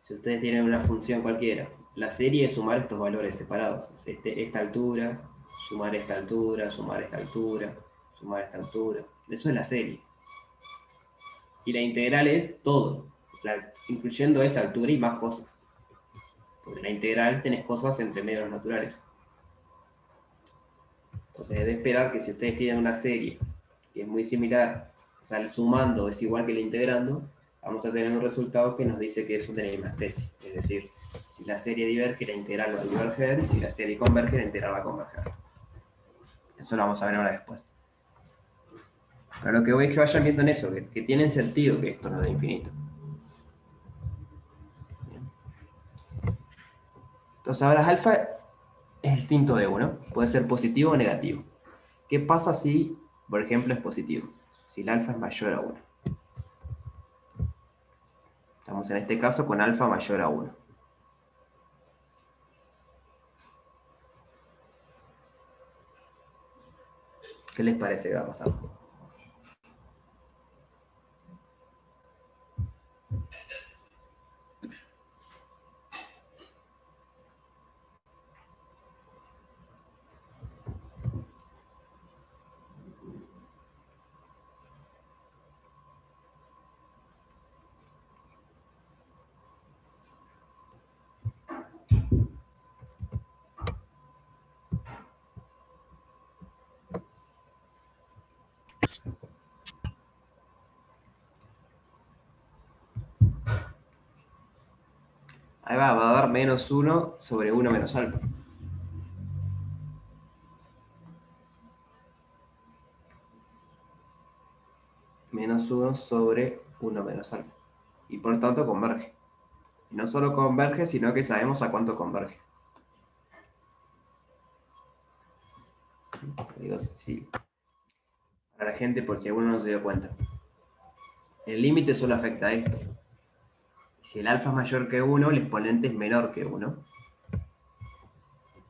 Si ustedes tienen una función cualquiera, la serie es sumar estos valores separados. Esta altura, sumar esta altura, sumar esta altura, sumar esta altura. Eso es la serie. Y la integral es todo, incluyendo esa altura y más cosas. Porque en la integral tenés cosas entre medios naturales. Entonces es de esperar que si ustedes tienen una serie que es muy similar, o sea, el sumando es igual que el integrando, vamos a tener un resultado que nos dice que son de la misma especie. Es decir, si la serie diverge, la integral va a diverger, y si la serie converge, la integral va a converger. Eso lo vamos a ver ahora después. Pero lo que voy es que vayan viendo en eso, que tienen sentido que esto no es de infinito. Entonces ahora alfa es distinto de 1, puede ser positivo o negativo. ¿Qué pasa si, por ejemplo, es positivo? Si el alfa es mayor a 1. Estamos en este caso con alfa mayor a 1. ¿Qué les parece que va a pasar? Ahí va a dar menos 1 sobre 1 menos alfa. Menos 1 sobre 1 menos alfa. Y por tanto converge. Y no solo converge, sino que sabemos a cuánto converge. Digo, sí. Para la gente, por si alguno no se dio cuenta. El límite solo afecta a esto. Si el alfa es mayor que 1, el exponente es menor que 1.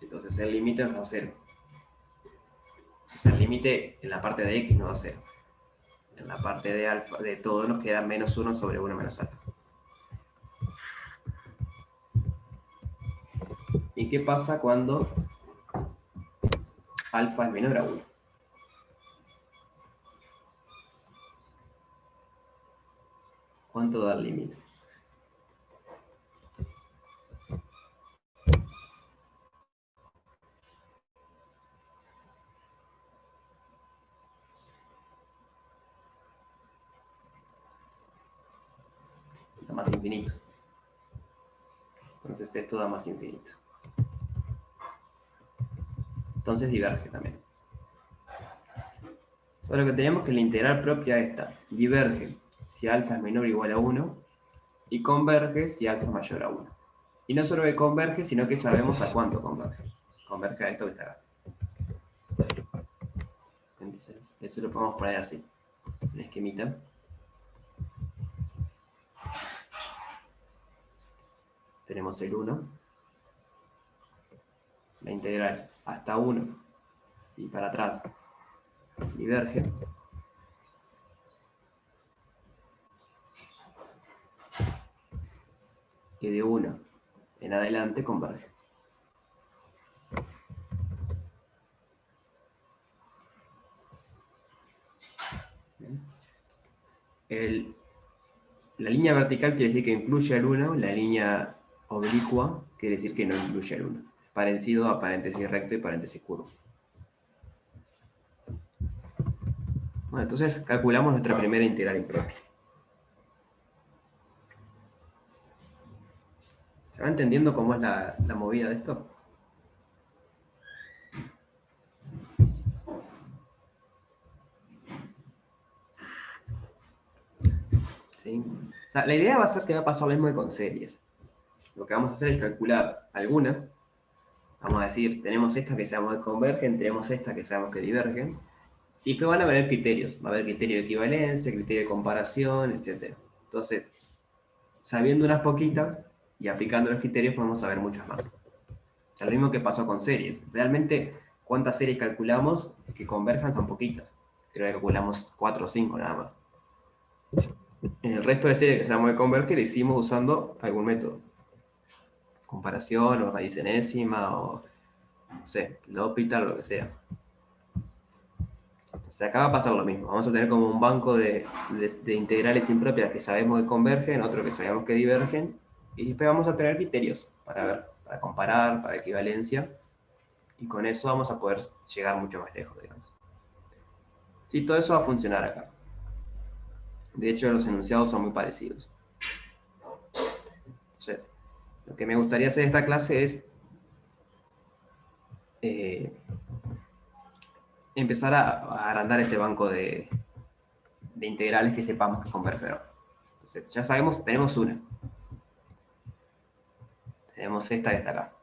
Entonces el límite es a 0. O sea, el límite en la parte de x no va a 0. En la parte de alfa, de todo, nos queda menos 1 sobre 1 menos alfa. ¿Y qué pasa cuando alfa es menor a 1? ¿Cuánto da el límite? Da más infinito. Entonces esto da más infinito. Entonces diverge también. Solo que tenemos que la integral propia esta diverge si alfa es menor o igual a 1 y converge si alfa es mayor a 1. Y no solo que converge, sino que sabemos a cuánto converge. Converge a esto que está acá. Entonces, eso lo podemos poner así, en esquemita. Tenemos el 1, la integral hasta 1 y para atrás diverge. Y de 1 en adelante converge. La línea vertical quiere decir que incluye al 1, la línea oblicua quiere decir que no incluye al 1. Parecido a paréntesis recto y paréntesis curvo. Bueno, entonces calculamos nuestra primera integral impropia. ¿Se va entendiendo cómo es la movida de esto? ¿Sí? O sea, la idea va a ser que va a pasar lo mismo que con series. Lo que vamos a hacer es calcular algunas. Vamos a decir, tenemos estas que sabemos que convergen, tenemos estas que sabemos que divergen, y que van a haber criterios. Va a haber criterio de equivalencia, criterio de comparación, etc. Entonces, sabiendo unas poquitas y aplicando los criterios podemos saber muchas más. O sea, lo mismo que pasó con series. Realmente, ¿cuántas series calculamos que converjan? Son poquitas. Creo que calculamos 4 o 5 nada más. En el resto de series que sabemos que convergen lo hicimos usando algún método. Comparación o raíz enésima o, no sé, L'Hopital o lo que sea. Entonces acá va a pasar lo mismo. Vamos a tener como un banco de integrales impropias que sabemos que convergen, otro que sabemos que divergen, y después vamos a tener criterios para ver, para comparar, para equivalencia, y con eso vamos a poder llegar mucho más lejos, digamos. Sí, todo eso va a funcionar acá. De hecho, los enunciados son muy parecidos. Entonces, lo que me gustaría hacer en esta clase es empezar a agrandar ese banco de integrales que sepamos que convergen. Entonces, ya sabemos, tenemos una. Tenemos esta que está acá.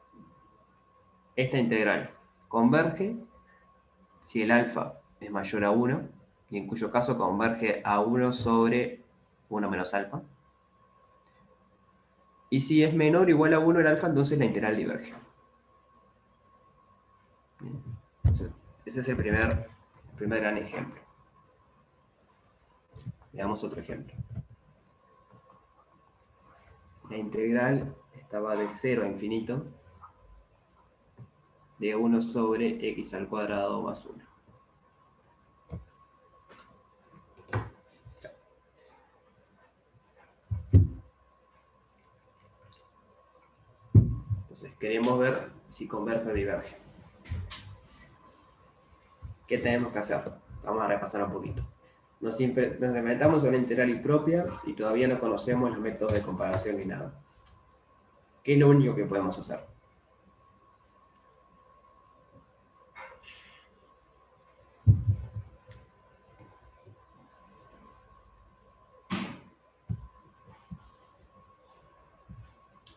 Esta integral converge si el alfa es mayor a 1, y en cuyo caso converge a 1 sobre 1 menos alfa. Y si es menor o igual a 1 el alfa, entonces la integral diverge. Entonces, ese es el primer gran ejemplo. Veamos otro ejemplo. La integral estaba de 0 a infinito de 1 sobre x al cuadrado más 1. Entonces queremos ver si converge o diverge. ¿Qué tenemos que hacer? Vamos a repasar un poquito. Nos inventamos una integral impropia y todavía no conocemos los métodos de comparación ni nada. ¿Qué es lo único que podemos hacer?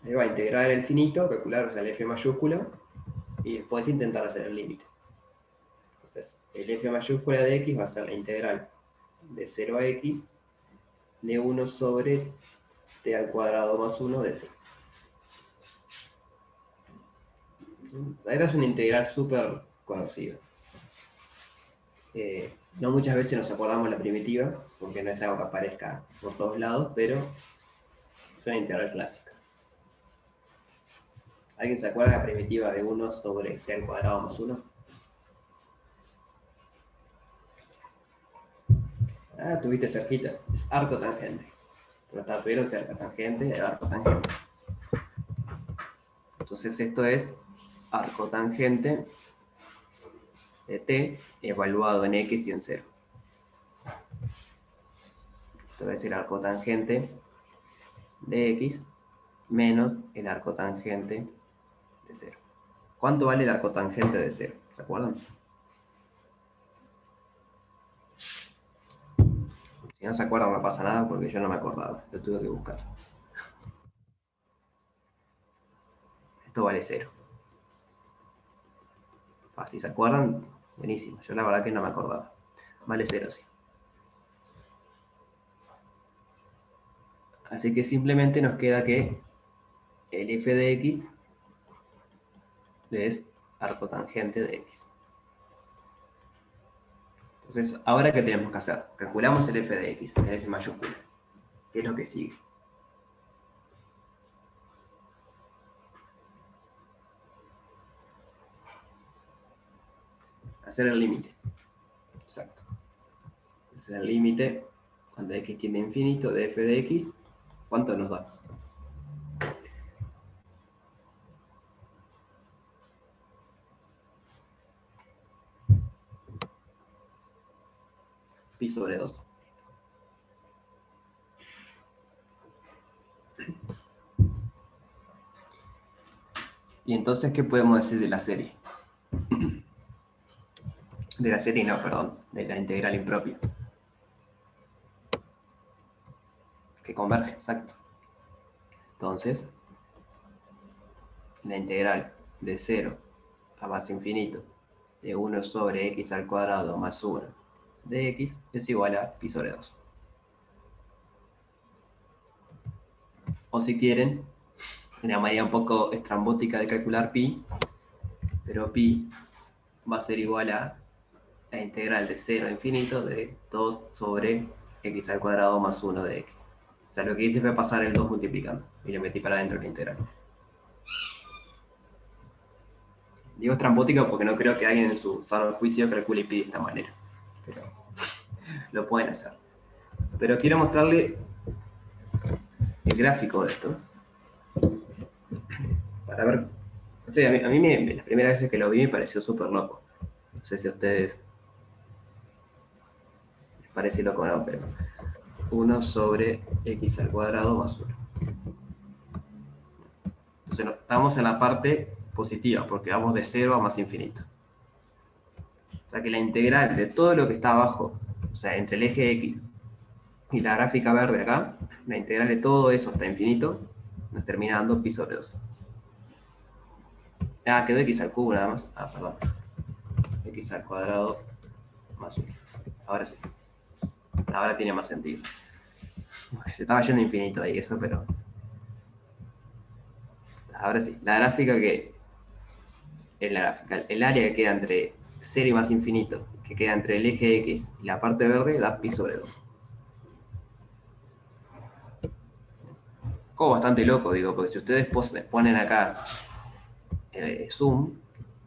Ahí va a integrar el finito, calcular, o sea, el f mayúscula, y después intentar hacer el límite. Entonces, el f mayúscula de x va a ser la integral de 0 a x de 1 sobre t al cuadrado más 1 de t. Esta es una integral súper conocida. No muchas veces nos acordamos la primitiva, porque no es algo que aparezca por todos lados, pero es una integral clásica. ¿Alguien se acuerda de la primitiva de 1 sobre t al cuadrado más 1? Ah, tuviste cerquita. Es arco tangente. Pero estuvieron cerca, tangente de arco tangente. Entonces esto es arco tangente de t evaluado en x y en 0. Esto es el arco tangente de x menos el arco tangente de 0. ¿Cuánto vale el arco tangente de 0? ¿Se acuerdan? Si no se acuerdan no pasa nada porque yo no me acordaba, lo tuve que buscar. Esto vale 0. Si se acuerdan, buenísimo. Yo la verdad que no me acordaba. Vale 0, sí. Así que simplemente nos queda que el f de x es arcotangente de x. Entonces, ¿ahora qué tenemos que hacer? Calculamos el f de x, el f mayúscula. ¿Qué es lo que sigue? Hacer el límite. Exacto. Entonces, el límite, cuando x tiende a infinito, de f de x, ¿cuánto nos da? Pi sobre 2. Y entonces, ¿qué podemos decir de la serie? De la serie no, perdón, de la integral impropia. Que converge, exacto. Entonces, la integral de 0 a más infinito de 1 sobre x al cuadrado más 1 de x es igual a pi sobre 2. O si quieren, una manera un poco estrambótica de calcular pi, pero pi va a ser igual a la integral de 0 a infinito de 2 sobre x al cuadrado más 1 de x. O sea, lo que hice fue pasar el 2 multiplicando y le metí para adentro la integral. Digo estrambótica porque no creo que alguien en su sano juicio calcule pi de esta manera. Pero lo pueden hacer. Pero quiero mostrarle el gráfico de esto. Para ver. O sea, a mí las primeras veces que lo vi me pareció súper loco. No sé si a ustedes les parece loco o no, pero 1 sobre x al cuadrado más 1. Entonces estamos en la parte positiva porque vamos de 0 a más infinito. O sea que la integral de todo lo que está abajo, o sea, entre el eje x y la gráfica verde acá, la integral de todo eso hasta infinito, nos termina dando pi sobre 2. Ah, quedó x al cubo nada más. Ah, perdón. X al cuadrado más 1. Ahora sí. Ahora tiene más sentido. Se estaba yendo infinito ahí eso, pero... Ahora sí. La gráfica que... Es la gráfica. El área que queda entre 0 y más infinito, que queda entre el eje X y la parte verde, da pi sobre 2. Como bastante loco, digo, porque si ustedes ponen acá zoom,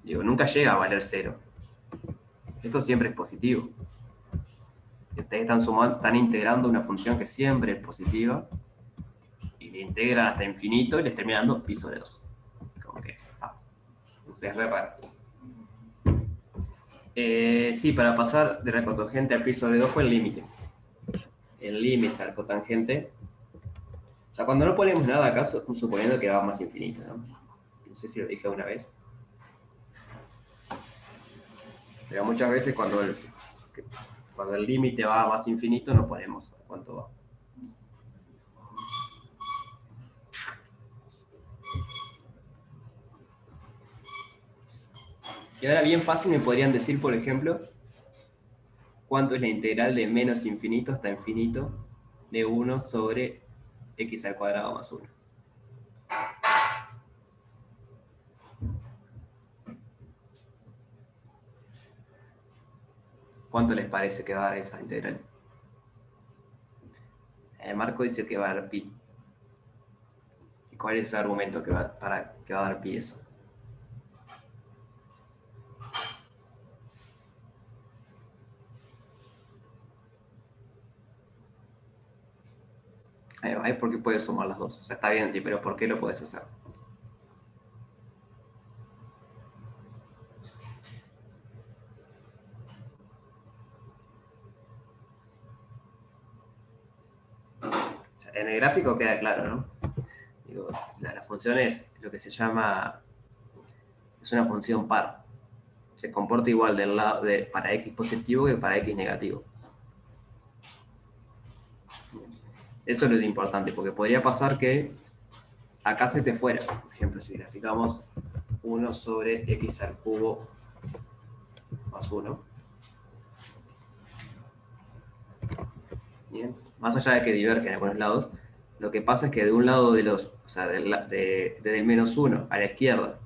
digo, nunca llega a valer 0. Esto siempre es positivo. Y ustedes están integrando una función que siempre es positiva y le integran hasta infinito y les termina dando pi sobre 2. Como que, no sé, es re raro. Sí, para pasar de la cotangente al pi sobre 2 fue el límite. El límite al cotangente. O sea, cuando no ponemos nada acá, suponiendo que va más infinito, ¿no? No sé si lo dije una vez. Pero muchas veces cuando el límite va a más infinito, no ponemos cuánto va. Y ahora bien fácil me podrían decir, por ejemplo, cuánto es la integral de menos infinito hasta infinito de 1 sobre x al cuadrado más 1. ¿Cuánto les parece que va a dar esa integral? Marco dice que va a dar pi. ¿Y cuál es el argumento que va a dar pi eso? Ahí porque puedes sumar las dos. O sea, está bien, sí, pero ¿por qué lo puedes hacer? En el gráfico queda claro, ¿no? Digo, la función es lo que se llama, es una función par. Se comporta igual del lado para x positivo que para x negativo. Eso es lo importante, porque podría pasar que acá se te fuera. Por ejemplo, si graficamos 1 sobre x al cubo más 1. Bien. Más allá de que divergen en algunos lados, lo que pasa es que de un lado de los, o sea, desde el menos 1 a la izquierda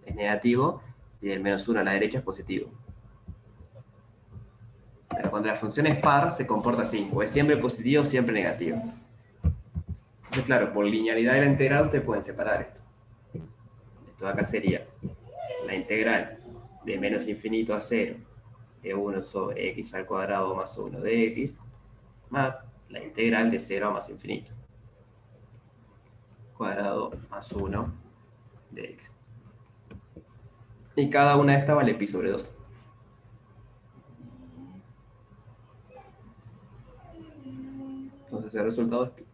es negativo y del menos 1 a la derecha es positivo. Pero cuando la función es par, se comporta así, o es siempre positivo o siempre negativo. Entonces, claro, por linealidad de la integral ustedes pueden separar esto. Esto de acá sería la integral de menos infinito a 0 de 1 sobre x al cuadrado más 1 de x, más la integral de 0 a más infinito, cuadrado más 1 de x. Y cada una de estas vale pi sobre 2. Entonces el resultado es pi.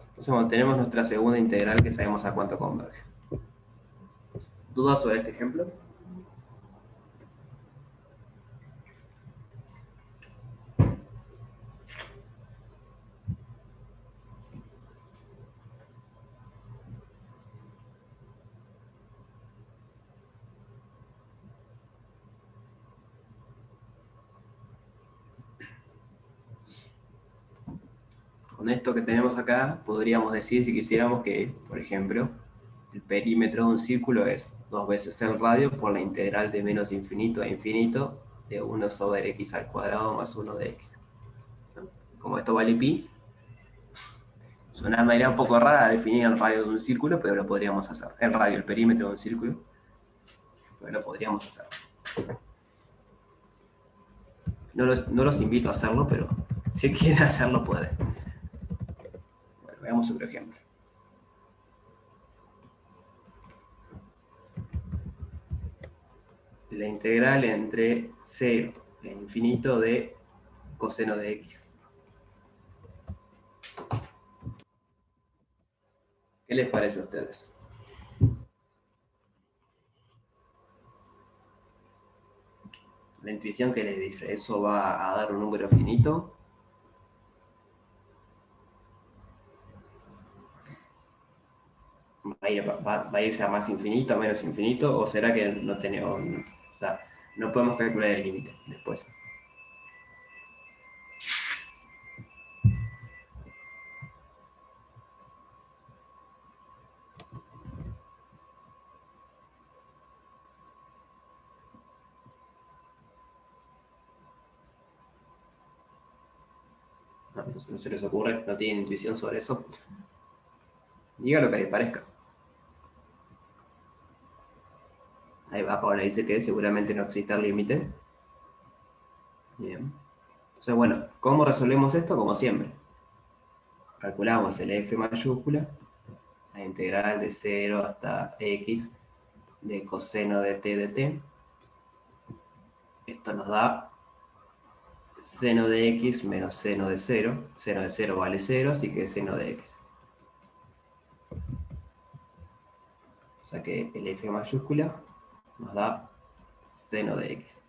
Entonces bueno, tenemos nuestra segunda integral que sabemos a cuánto converge. ¿Dudas sobre este ejemplo? Con esto que tenemos acá, podríamos decir, si quisiéramos, que, por ejemplo, el perímetro de un círculo es 2 veces el radio por la integral de menos infinito a infinito de 1 sobre x al cuadrado más 1 de x. Como esto vale pi, es una manera un poco rara de definir el radio de un círculo, pero lo podríamos hacer. El radio, el perímetro de un círculo, pero lo podríamos hacer. No los invito a hacerlo, pero si quieren hacerlo, pueden. Bueno, veamos otro ejemplo. La integral entre 0 e infinito de coseno de x. ¿Qué les parece a ustedes? La intuición que les dice, ¿eso va a dar un número finito? ¿Va a irse a más infinito, a menos infinito? ¿O será que no tenemos, o sea, no podemos calcular el límite después? No se les ocurre, no tienen intuición sobre eso. Diga lo que les parezca. Ahí va, Paola dice que seguramente no existe el límite. Bien. Entonces, bueno, ¿cómo resolvemos esto? Como siempre. Calculamos el f mayúscula, la integral de 0 hasta x de coseno de t de t. Esto nos da seno de x menos seno de 0. Seno de 0 vale 0, así que es seno de x. O sea que el f mayúscula nos da seno de x.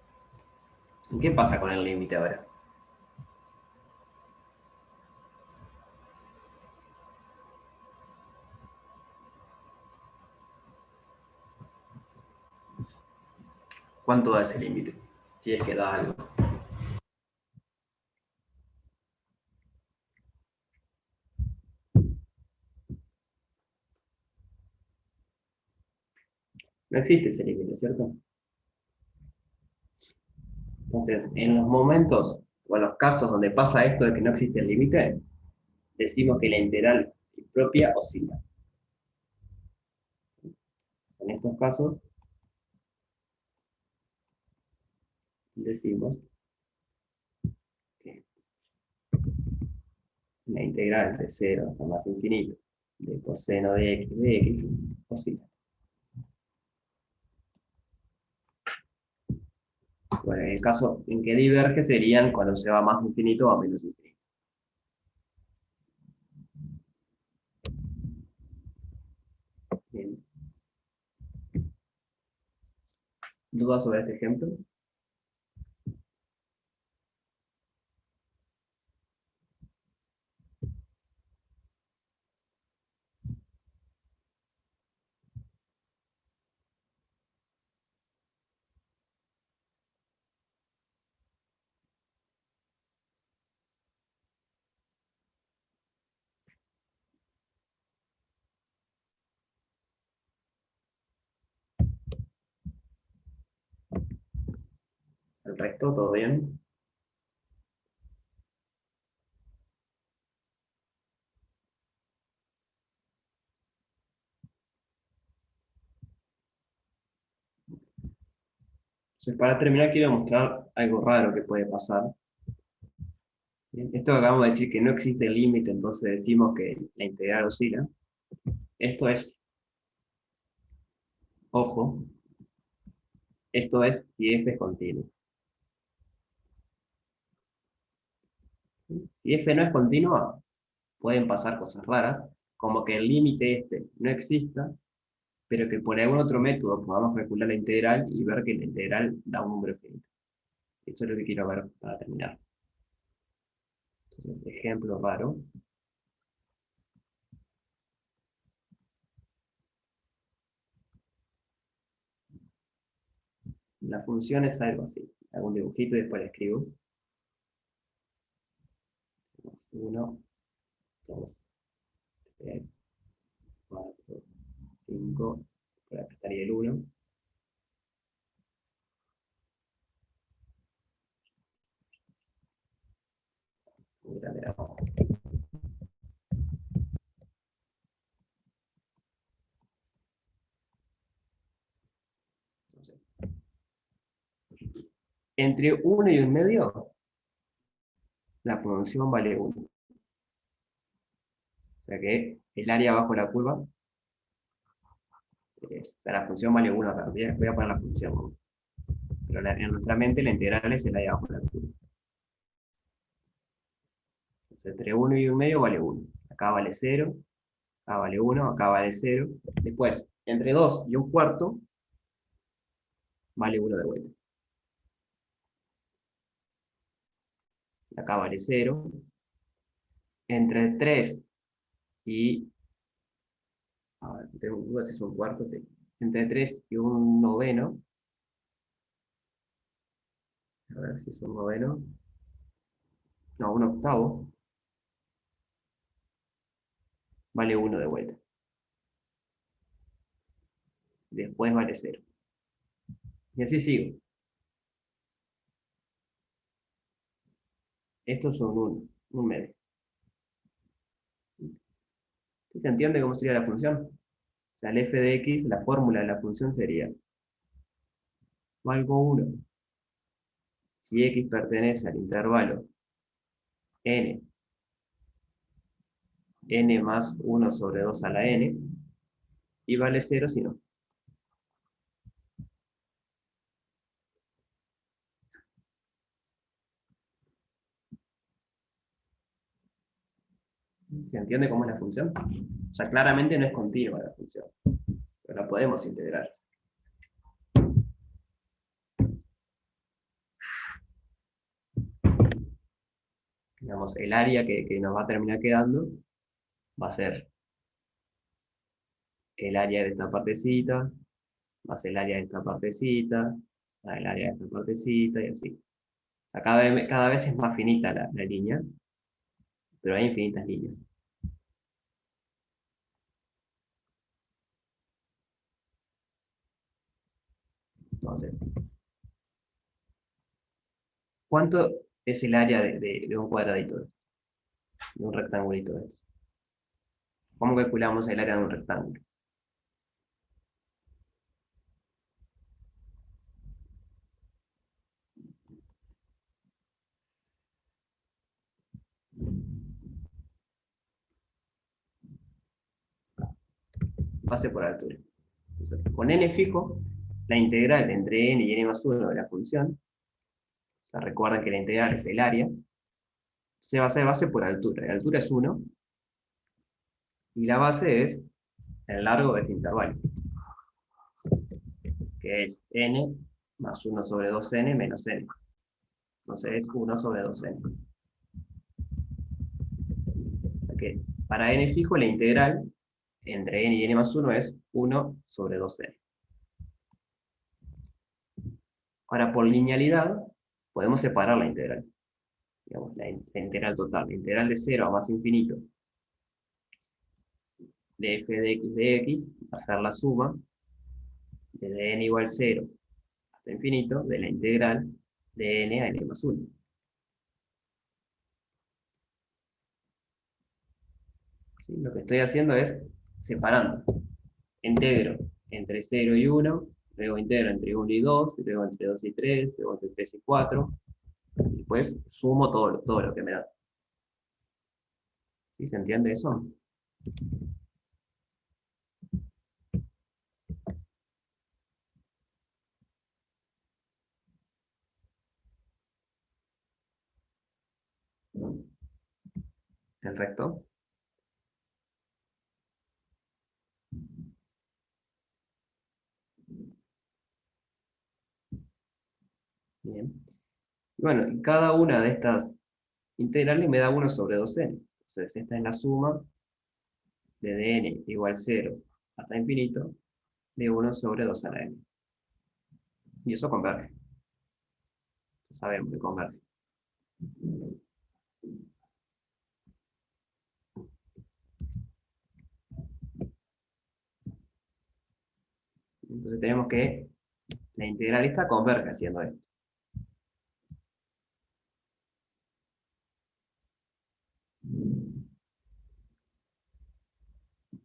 ¿Y qué pasa con el límite ahora? ¿Cuánto da ese límite? Si es que da algo. No existe ese límite, ¿cierto? Entonces, en los momentos o en los casos donde pasa esto de que no existe el límite, decimos que la integral propia oscila. En estos casos, decimos que la integral de 0 hasta más infinito de coseno de x oscila. Bueno, en el caso en que diverge serían cuando se va más infinito o a menos infinito. Bien. ¿Dudas sobre este ejemplo? El resto, ¿todo bien? Entonces, para terminar, quiero mostrar algo raro que puede pasar. Bien, esto que acabamos de decir que no existe límite, entonces decimos que la integral oscila. Esto es, ojo, esto es si f es continuo. Si f no es continua, pueden pasar cosas raras, como que el límite este no exista, pero que por algún otro método podamos calcular la integral y ver que la integral da un número finito. Eso es lo que quiero ver para terminar. Entonces, ejemplo raro. La función es algo así. Hago un dibujito y después le escribo. 1, 2, 3, 4, 5. Por acá estaría el 1. Muy grande la hoja. Entonces, entre 1 y 1,5, la función vale 1. O sea que el área bajo la curva, la función vale 1 acá. Voy a poner la función. Vamos. Pero en nuestra mente la integral es el área bajo la curva. Entonces, entre 1 y 1,5 vale 1. Acá vale 0, acá vale 1, acá vale 0. Después, entre 2 y 1/4 vale 1 de vuelta. Acá vale 0. Entre 3 y... A ver, tengo dudas si es 1/4, sí. Entre 3 y 1/9. A ver si es 1/9. No, 1/8. Vale 1 de vuelta. Después vale 0. Y así sigo. Estos son 1, 1/2. ¿Sí se entiende cómo sería la función? O sea, el f de x, la fórmula de la función sería algo 1. Si x pertenece al intervalo n, n más 1 sobre 2 a la n, y vale 0 si no. ¿Se entiende cómo es la función? O sea, claramente no es continua la función, pero la podemos integrar. Digamos, el área que nos va a terminar quedando va a ser el área de esta partecita, más el área de esta partecita, más el área de esta partecita, y así. O sea, cada vez es más finita la línea, pero hay infinitas líneas. Entonces, ¿cuánto es el área de un cuadradito, de un rectangulito de estos? ¿Cómo calculamos el área de un rectángulo? Base por altura. Entonces, con n fijo, la integral entre n y n más 1 de la función, o sea, recuerden que la integral es el área, se va a hacer base por altura. La altura es 1, y la base es el largo de este intervalo, que es n más 1 sobre 2n menos n. Entonces es 1 sobre 2n. O sea que para n fijo la integral entre n y n más 1 es 1 sobre 2n. Ahora, por linealidad, podemos separar la integral. Digamos, la integral total. La integral de 0 a más infinito de f de x va a ser la suma desde n igual 0 hasta infinito de la integral de n a n más 1. ¿Sí? Lo que estoy haciendo es separando. Integro entre 0 y 1, luego integro entre 1 y 2, luego entre 2 y 3, luego entre 3 y 4, y después sumo todo lo que me da. ¿Sí? ¿Se entiende eso? ¿El resto? Bien. Bueno, y cada una de estas integrales me da 1 sobre 2n. Entonces, esta es la suma de dn igual 0 hasta infinito de 1 sobre 2 a la n. Y eso converge. Sabemos que converge. Entonces tenemos que la integral esta converge haciendo esto.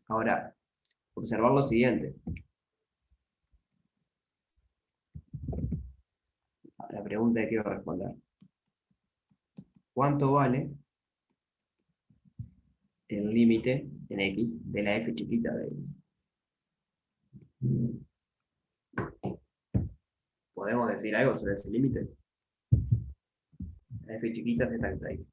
Ahora, observar lo siguiente. La pregunta que quiero responder. ¿Cuánto vale el límite en x de la f chiquita de x? ¿Podemos decir algo sobre ese límite? La f chiquita es esta que está ahí.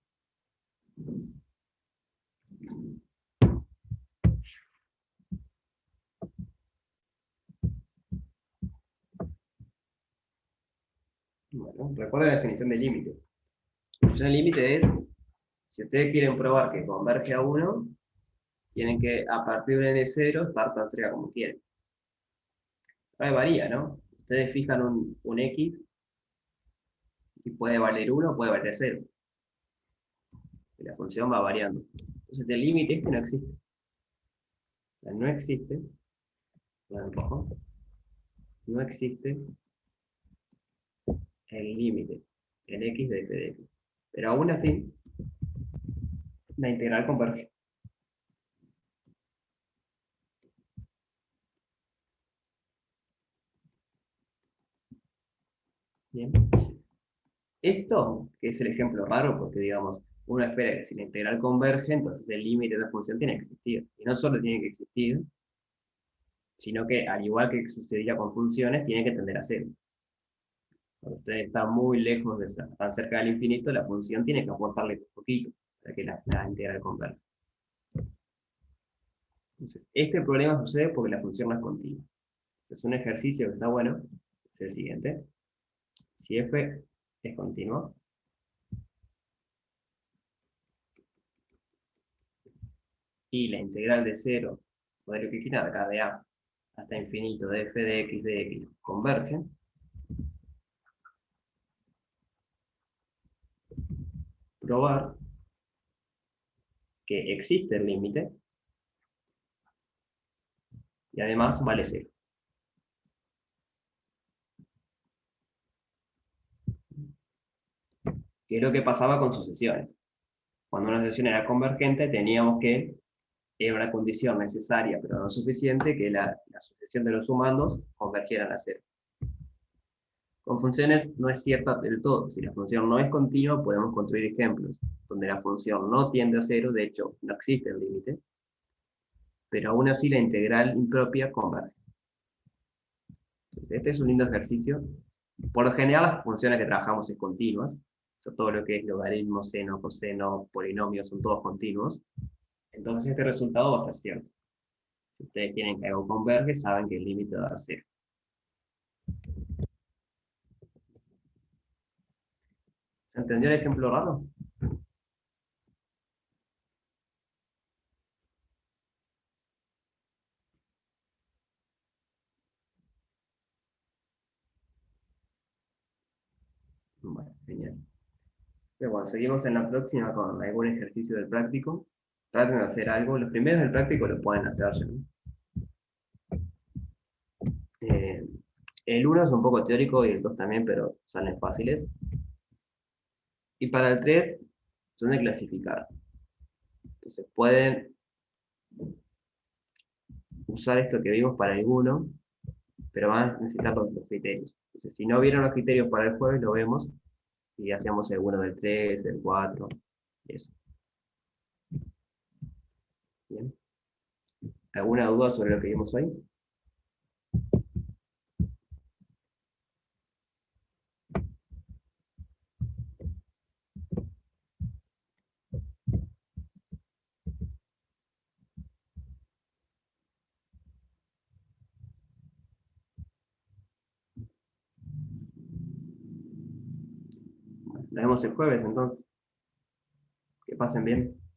Bueno, recuerda la definición de límite. La definición de límite es, si ustedes quieren probar que converge a 1, tienen que, a partir de n0, partan cerca como quieren. Ahí varía, ¿no? Ustedes fijan un x y puede valer 1 o puede valer 0. Y la función va variando. Entonces el límite este no existe. O sea, no existe, no existe el límite en x de f de x. Pero aún así, la integral converge. Bien. Esto, que es el ejemplo raro, porque digamos, uno espera que si la integral converge, entonces el límite de la función tiene que existir. Y no solo tiene que existir, sino que al igual que sucedía con funciones, tiene que tender a cero. Cuando usted está muy lejos de estar tan cerca del infinito, la función tiene que aportarle un poquito para que la integral converja. Entonces, este problema sucede porque la función no es continua. Entonces, un ejercicio que está bueno es el siguiente. Si f es continua, y la integral de 0, modelo original acá de a hasta infinito de f de x converge, probar que existe el límite y además vale 0. Que es lo que pasaba con sucesiones. Cuando una sucesión era convergente, teníamos que, era una condición necesaria, pero no suficiente, que la sucesión de los sumandos convergieran a 0. Con funciones no es cierta del todo. Si la función no es continua, podemos construir ejemplos donde la función no tiende a 0, de hecho, no existe el límite, pero aún así la integral impropia converge. Entonces, este es un lindo ejercicio. Por lo general, las funciones que trabajamos es continuas. Todo lo que es logaritmo, seno, coseno, polinomios, son todos continuos. Entonces este resultado va a ser cierto. Si ustedes quieren que algo converge, saben que el límite va a dar 0. ¿Se entendió el ejemplo raro? Bueno, genial. Pero bueno, seguimos en la próxima con algún ejercicio del práctico. Traten de hacer algo. Los primeros del práctico lo pueden hacer ya, ¿no? El 1 es un poco teórico y el 2 también, pero salen fáciles. Y para el 3 son de clasificar. Entonces pueden usar esto que vimos para alguno, pero van a necesitar los criterios. Entonces, si no vieron los criterios para el jueves, lo vemos y hacemos alguno del 3, del 4, y eso. Bien. ¿Alguna duda sobre lo que vimos hoy? Nos vemos el jueves entonces. Que pasen bien.